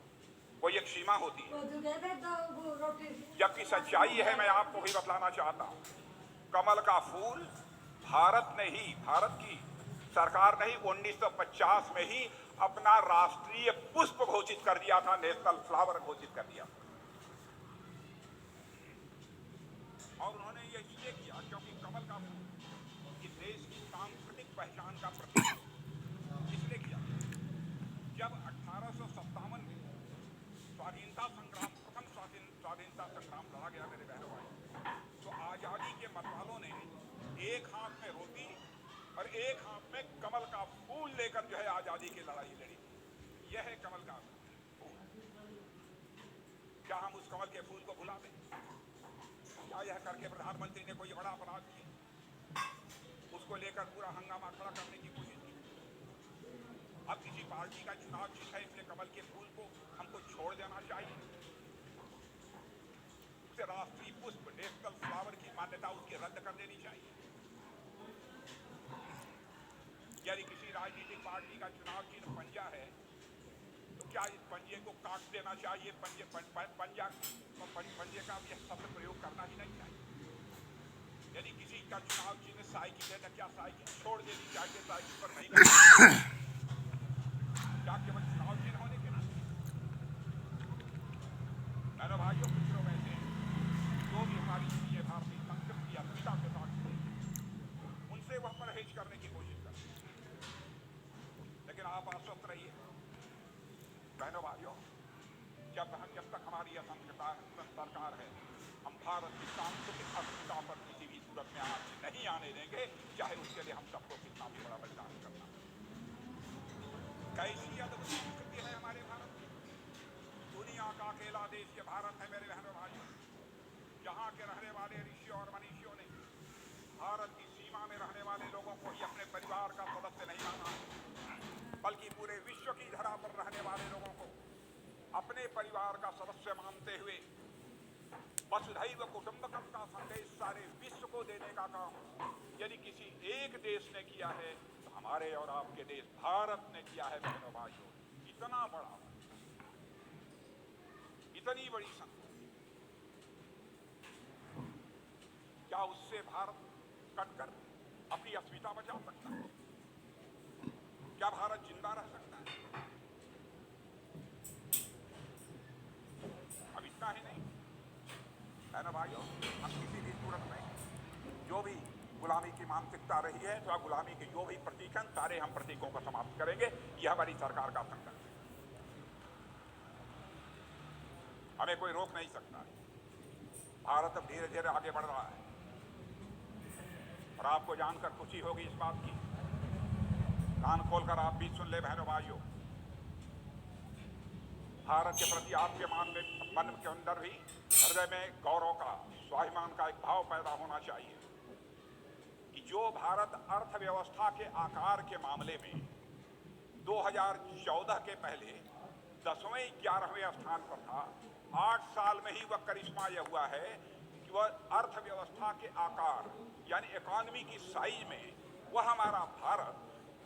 कोई एक सीमा होती है, जबकि सच्चाई है। मैं आपको भी बतलाना चाहता हूं, कमल का फूल भारत की सरकार ने ही 1950 में ही अपना राष्ट्रीय पुष्प घोषित कर दिया था, नेशनल फ्लावर घोषित कर दिया। और उन्होंने ये इसलिए किया क्योंकि कमल का फूल इस देश की सांस्कृतिक पहचान का प्रतीक इसलिए किया। जब 1857 में प्रथम स्वाधीनता संग्राम लड़ा गया मेरे बहनों भाई, तो आजादी के मतवालों ने एक हाथ में रोटी और एक हाथ में कमल का फूल लेकर जो है आजादी की लड़ाई लड़ी। यह है कमल का फूल। क्या हम उस कमल के फूल को भुला दें? क्या यह करके प्रधानमंत्री ने कोई बड़ा अपराध किया, उसको लेकर पूरा हंगामा खड़ा करने की कोशिश की? अब किसी पार्टी का चुनाव चिन्ह है, इसलिए कमल के फूल को हमको छोड़ देना चाहिए? उसे राष्ट्रीय पुष्प, नेशनल फ्लावर की मान्यता उसकी रद्द कर देनी चाहिए। यदि किसी राजनीतिक पार्टी का चुनाव चिन्ह पंजा है, तो क्या इस पंजे को काट देना चाहिए? पंजे का यह शब्द प्रयोग करना ही नहीं चाहिए। यदि किसी का चुनाव चिन्ह साइकिल है, तो क्या साइकिल छोड़ देनी चाहिए? साइकिल पर नहीं करना, क्या केवल चुनाव चिन्ह होने के नाते? मेरे भाइयों, मित्रों, वैसे जो भी हमारी ये भारतीय संस्कृति अस्मिता के साथ उनसे वह परहेज करने की कोशिश करते हैं। लेकिन जब तक हमारी असंतता सरकार है, हम भारत की सांस्कृतिक अस्मिता पर किसी भी सूरत में आँच नहीं आने देंगे, चाहे उसके लिए हम सबको कितना भी बड़ा बलिदान करना। कैसी अद्भुत संस्कृति है हमारे भारत की। दुनिया का अकेला देश ये भारत है मेरे बहनों भाइयों, जहाँ के रहने वाले ऋषियों और मनीषियों ने भारत की सीमा में रहने वाले लोगों को ही अपने परिवार का सदस्य नहीं माना, बल्कि पूरे विश्व की धरा पर रहने वाले लोगों को अपने परिवार का सदस्य मानते हुए वसुधैव कुटुंबकम का संदेश सारे विश्व को देने का काम यदि किसी एक देश ने किया है तो हमारे और आपके देश भारत ने किया है बहनों भाइयों। इतना बड़ा, इतनी बड़ी संस्कृति, क्या उससे भारत कटकर अपनी अस्मिता बचा सकता है? क्या भारत जिंदा रह सकता है? अब इतना ही नहीं बहनों भाइयों, हम किसी भी सूरत में जो भी गुलामी की मानसिकता रही है, तो गुलामी के जो भी प्रतीक हैं, सारे हम प्रतीकों को समाप्त करेंगे। यह हमारी सरकार का संकल्प है, हमें कोई रोक नहीं सकता। भारत अब धीरे धीरे आगे बढ़ रहा है और आपको जानकर खुशी होगी इस बात की, कान खोलकर आप भी सुन ले बहनों भाइयों, भारत के प्रति आपके मन के अंदर भी हृदय में गौरव का, स्वाभिमान का एक भाव पैदा होना चाहिए कि जो भारत अर्थव्यवस्था के आकार के मामले में 2014 के पहले 10वें 11वें स्थान पर था, 8 साल में ही वह करिश्मा यह हुआ है कि वह अर्थव्यवस्था के आकार यानी इकोनॉमी की साइज में वह हमारा भारत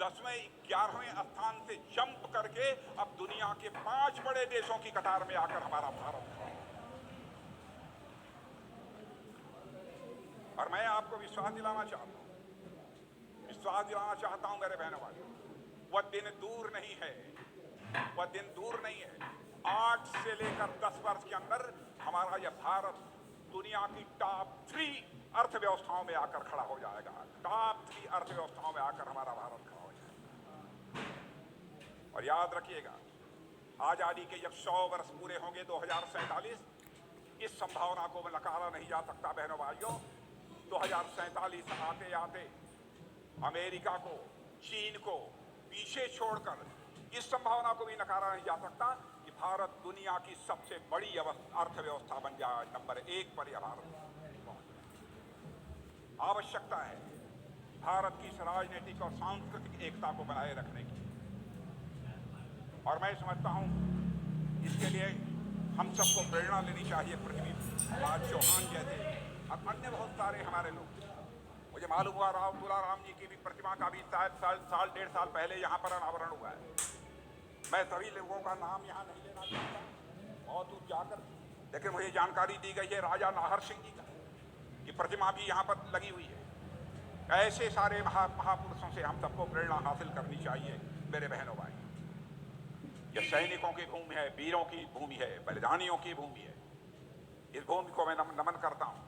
10वें 11वें स्थान से जंप करके अब दुनिया के 5 बड़े देशों की कतार में आकर हमारा भारत है। और मैं आपको विश्वास दिलाना चाहता हूं मेरे बहनों भाइयों, वह दिन दूर नहीं है, वह दिन दूर नहीं है। 8 से लेकर 10 वर्ष के अंदर हमारा यह भारत दुनिया की टॉप 3 अर्थव्यवस्थाओं में आकर खड़ा हो जाएगा। टॉप 3 अर्थव्यवस्थाओं में आकर हमारा भारत खड़ा हो जाएगा। और याद रखिएगा, आजादी के जब 100 वर्ष पूरे होंगे 2047, इस संभावना को नकारा नहीं जा सकता बहनों भाइयों। 2047 आते आते अमेरिका को, चीन को पीछे छोड़कर इस संभावना को भी नकारा नहीं जा सकता कि भारत दुनिया की सबसे बड़ी अर्थव्यवस्था बन जाए, नंबर 1 पर यह भारत आवश्यकता है भारत की राजनीतिक और सांस्कृतिक एकता को बनाए रखने की। और मैं समझता हूं इसके लिए हम सबको प्रेरणा लेनी चाहिए। पृथ्वीराज चौहान जैसे और अन्य बहुत सारे हमारे लोग, मुझे मालूम हुआ राव तुलाराम जी की भी प्रतिमा का भी साल 1.5 साल पहले यहाँ पर अनावरण हुआ है। मैं सभी लोगों का नाम यहाँ नहीं लेना चाहता बहुत दूर जाकर, लेकिन मुझे जानकारी दी गई है राजा नाहर सिंह जी का की प्रतिमा भी यहाँ पर लगी हुई है। ऐसे सारे महापुरुषों से हम सबको प्रेरणा हासिल करनी चाहिए मेरे बहनों भाई। यह सैनिकों की भूमि है, वीरों की भूमि है, बलिदानियों की भूमि है। इस भूमि को मैं नमन करता हूँ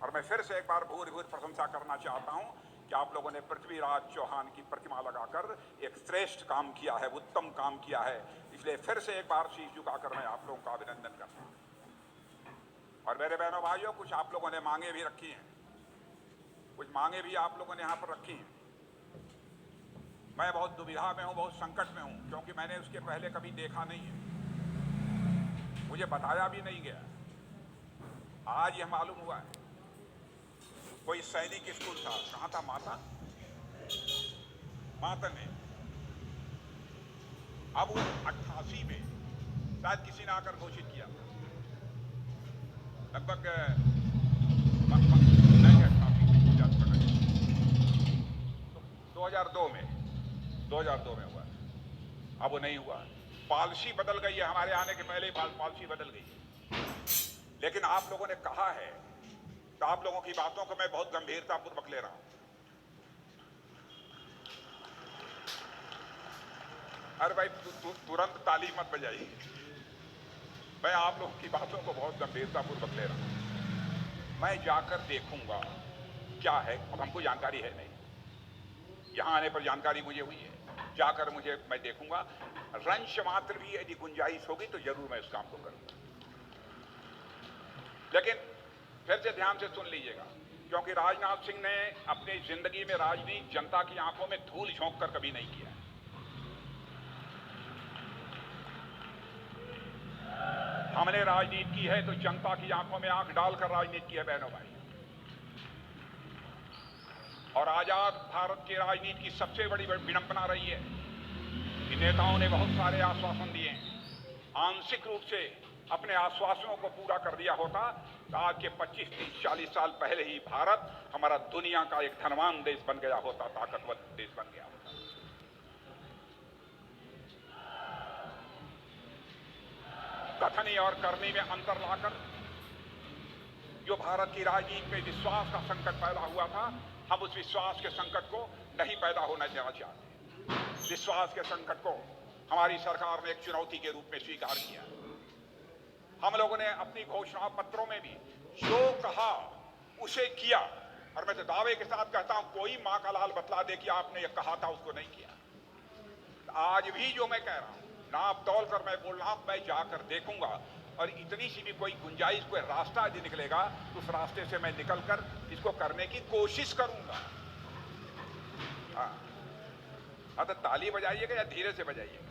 और मैं फिर से एक बार भूरि प्रशंसा करना चाहता हूँ कि आप लोगों ने पृथ्वीराज चौहान की प्रतिमा लगाकर एक श्रेष्ठ काम किया है, उत्तम काम किया है। इसलिए फिर से एक बार शीश झुकाकर मैं आप लोगों का अभिनंदन करता हूँ। और मेरे बहनों भाइयों, कुछ आप लोगों ने मांगे भी रखी हैं, कुछ मांगे भी आप लोगों ने यहाँ पर रखी हैं। मैं बहुत दुविधा में हूँ, बहुत संकट में हूँ, क्योंकि मैंने उसके पहले कभी देखा नहीं है, मुझे बताया भी नहीं गया। आज यह मालूम हुआ है कोई सैनिक स्कूल था, कहाँ था, मातन में। अब वो 88 में शायद किसी ने आकर घोषित किया था, लगभग नहीं 2002 में हुआ। अब वो नहीं हुआ, पॉलिसी बदल गई है, हमारे आने के पहले ही पॉलिसी बदल गई है। लेकिन आप लोगों ने कहा है तो आप लोगों की बातों को मैं बहुत गंभीरतापूर्वक ले रहा हूं। अरे भाई तुरंत ताली मत बजाइए, मैं आप लोगों की बातों को बहुत गंभीरतापूर्वक ले रहा हूं। मैं जाकर देखूंगा क्या है, अब हमको जानकारी है नहीं, यहां आने पर जानकारी मुझे हुई है। जाकर मैं देखूंगा, रंश मात्र भी यदि गुंजाइश होगी तो जरूर मैं उस काम को करूंगा। लेकिन फिर से ध्यान से सुन लीजिएगा, क्योंकि राजनाथ सिंह ने अपनी जिंदगी में राजनीति जनता की आंखों में धूल झोंक कर कभी नहीं किया। हमने राजनीति की है तो जनता की आंखों में आंख डालकर राजनीति की है बहनों भाई। और आजाद भारत की राजनीति की सबसे बड़ी विडंबना रही है कि नेताओं ने बहुत सारे आश्वासन दिए, आंशिक रूप से अपने आश्वासनों को पूरा कर दिया होता तो आज के 25, 30, 40 साल पहले ही भारत हमारा दुनिया का एक धनवान देश बन गया होता, ताकतवर देश बन गया होता। कथनी और करनी में अंतर लाकर जो भारत की राजनीति में विश्वास का संकट पैदा हुआ था, हम उस विश्वास के संकट को नहीं पैदा होने देना चाहते। विश्वास के संकट को हमारी सरकार ने एक चुनौती के रूप में स्वीकार किया। हम लोगों ने अपनी घोषणा पत्रों में भी जो कहा उसे किया, और मैं तो दावे के साथ कहता हूं कोई मां का लाल बतला दे कि आपने ये कहा था उसको नहीं किया। आज भी जो मैं कह रहा हूं नाप तौल कर मैं बोल रहा हूं, मैं जाकर देखूंगा और इतनी सी भी कोई गुंजाइश, कोई रास्ता यदि निकलेगा तो उस रास्ते से मैं निकलकर इसको करने की कोशिश करूंगा। हाँ तो ताली बजाइएगा या धीरे से बजाइएगा?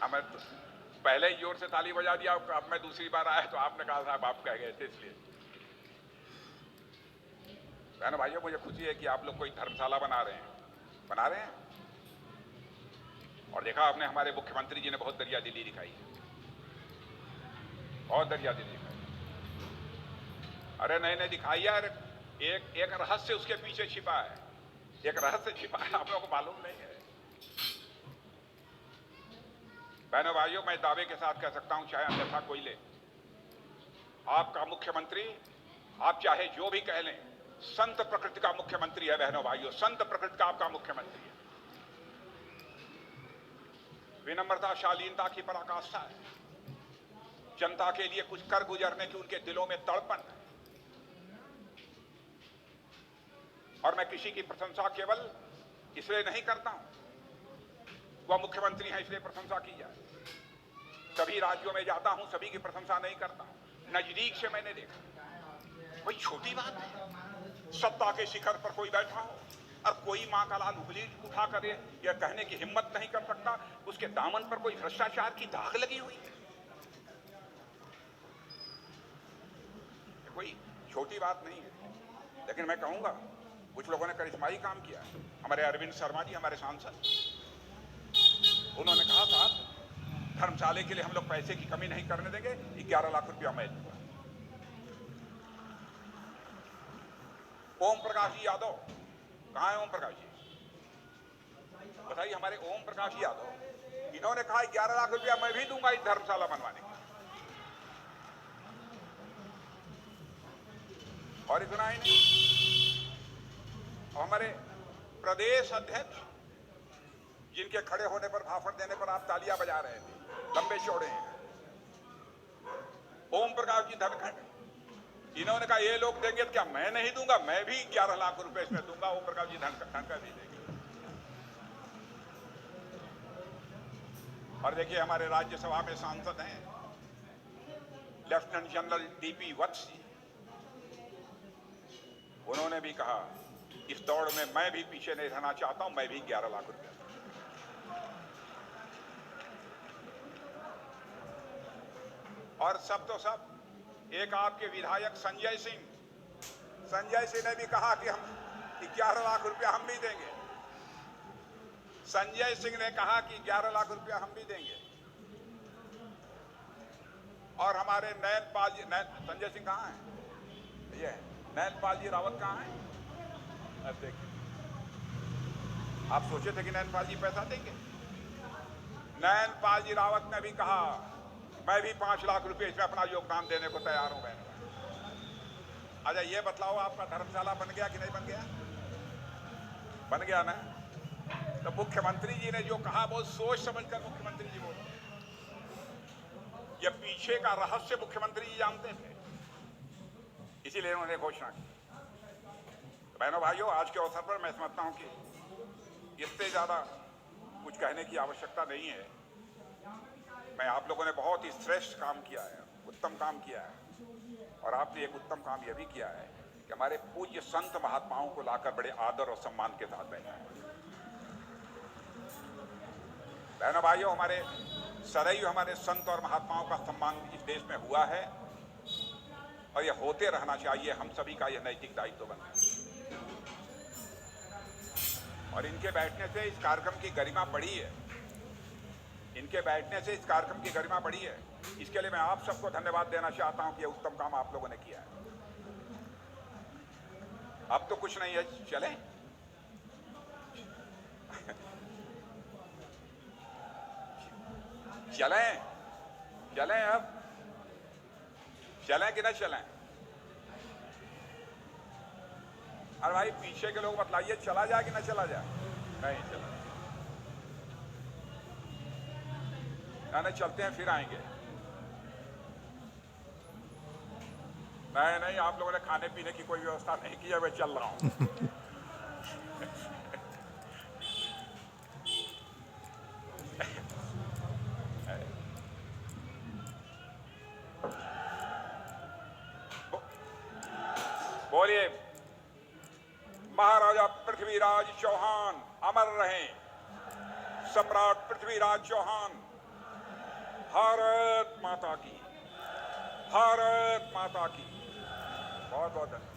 मैं तो पहले ही जोर से ताली बजा दिया, अब मैं दूसरी बार आया तो आपने कहा साहब आप कह गए थे, इसलिए। बहनों भाइयों, मुझे खुशी है कि आप लोग कोई धर्मशाला बना रहे हैं और देखा आपने हमारे मुख्यमंत्री जी ने बहुत दरिया दिली दिखाई है, बहुत दरिया दिली दिखाई। अरे नहीं दिखाई यार, एक रहस्य उसके पीछे छिपा है, एक रहस्य छिपा है, आप लोगों को मालूम नहीं है। बहनों भाइयों, मैं दावे के साथ कह सकता हूं, चाहे अन्यथा कोई ले, आपका मुख्यमंत्री, आप चाहे जो भी कह लें, संत प्रकृति का मुख्यमंत्री है। बहनों भाइयों, संत प्रकृति का आपका मुख्यमंत्री है। विनम्रता, शालीनता की पराकाष्ठा है। जनता के लिए कुछ कर गुजरने की उनके दिलों में तड़पन है। और मैं किसी की प्रशंसा केवल इसलिए नहीं करता हूं वह मुख्यमंत्री है इसलिए प्रशंसा की जाए। सभी राज्यों में जाता हूं, सभी की प्रशंसा नहीं करता हूं, नजदीक से मैंने देखा। कोई छोटी बात है, सत्ता के शिखर पर कोई बैठा हो और कोई मां का लाल उंगली उठा कर यह कहने की हिम्मत नहीं कर सकता उसके दामन पर कोई भ्रष्टाचार की दाग लगी हुई है। कोई छोटी बात नहीं है। लेकिन मैं कहूंगा कुछ लोगों ने करिश्माई काम किया। हमारे अरविंद शर्मा जी, हमारे सांसद, उन्होंने कहा साहब धर्मशाले के लिए हम लोग पैसे की कमी नहीं करने देंगे, 11 लाख रुपया मैं दूंगा। ओम प्रकाश जी यादव, कहां है ओम प्रकाश जी? बताइए, हमारे ओम प्रकाश जी यादव, इन्होंने कहा 11 लाख रुपया मैं भी दूंगा इस धर्मशाला बनवाने का। और इतना ही नहीं, हमारे प्रदेश अध्यक्ष, जिनके खड़े होने पर, भाषण देने पर आप तालियां बजा रहे थे, लंबे चौड़े हैं, ओम प्रकाश जी धनखड़, इन्होंने कहा ये लोग देंगे तो क्या मैं नहीं दूंगा, मैं भी 11 लाख रुपए इसमें दूंगा। ओम प्रकाश जी धनखड़ भी देंगे। और देखिए, हमारे राज्यसभा में सांसद हैं लेफ्टिनेंट जनरल डीपी वत्स जी, उन्होंने भी कहा इस दौड़ में मैं भी पीछे नहीं रहना चाहता हूं, मैं भी 11 लाख रुपए। और सब तो सब, एक आपके विधायक संजय सिंह ने भी कहा कि हम 11 लाख रुपया हम भी देंगे। संजय सिंह ने कहा कि 11 लाख रुपया हम भी देंगे। और हमारे नयनपाल जी, संजय सिंह कहाँ हैं? ये नयनपाल जी रावत कहाँ हैं? अब देखिए, आप सोचे थे कि नयनपाल जी पैसा देंगे? नयनपाल जी रावत ने भी कहा मैं भी 5 लाख रुपए इसमें अपना योगदान देने को तैयार हूं। बहन, अच्छा ये बतलाओ, आपका धर्मशाला बन गया कि नहीं बन गया? बन गया ना? तो मुख्यमंत्री जी ने जो कहा बहुत सोच समझकर मुख्यमंत्री जी बोले। ये पीछे का रहस्य मुख्यमंत्री जी जानते थे। इसीलिए उन्होंने घोषणा की। बहनों भाइयों, आज के अवसर पर मैं समझता हूं कि इससे ज़्यादा कुछ कहने की आवश्यकता नहीं है। मैं आप लोगों ने बहुत ही श्रेष्ठ काम किया है, उत्तम काम किया है, और आपने एक उत्तम काम यह भी किया है कि हमारे पूज्य संत महात्माओं को लाकर बड़े आदर और सम्मान के साथ बैठा है। बहनों भाइयों, हमारे सदैव हमारे संत और महात्माओं का सम्मान इस देश में हुआ है और यह होते रहना चाहिए। हम सभी का यह नैतिक दायित्व बनता है और इनके बैठने से इस कार्यक्रम की गरिमा बढ़ी है। इनके बैठने से इस कार्यक्रम की गरिमा बढ़ी है। इसके लिए मैं आप सबको धन्यवाद देना चाहता हूं कि यह उत्तम काम आप लोगों ने किया है। अब तो कुछ नहीं है, चलें। चलें चलें, अब चलें कि न चलें? अरे भाई, पीछे के लोग बतलाइए, चला जाए कि न चला जाए? नहीं चला, नहीं चलते हैं, फिर आएंगे। नहीं, आप लोगों ने खाने पीने की कोई व्यवस्था नहीं की है, मैं चल रहा हूं। बोलिए, महाराजा पृथ्वीराज चौहान अमर रहें। सम्राट पृथ्वीराज चौहान। भारत माता की, भारत माता की। बहुत बहुत धन्यवाद।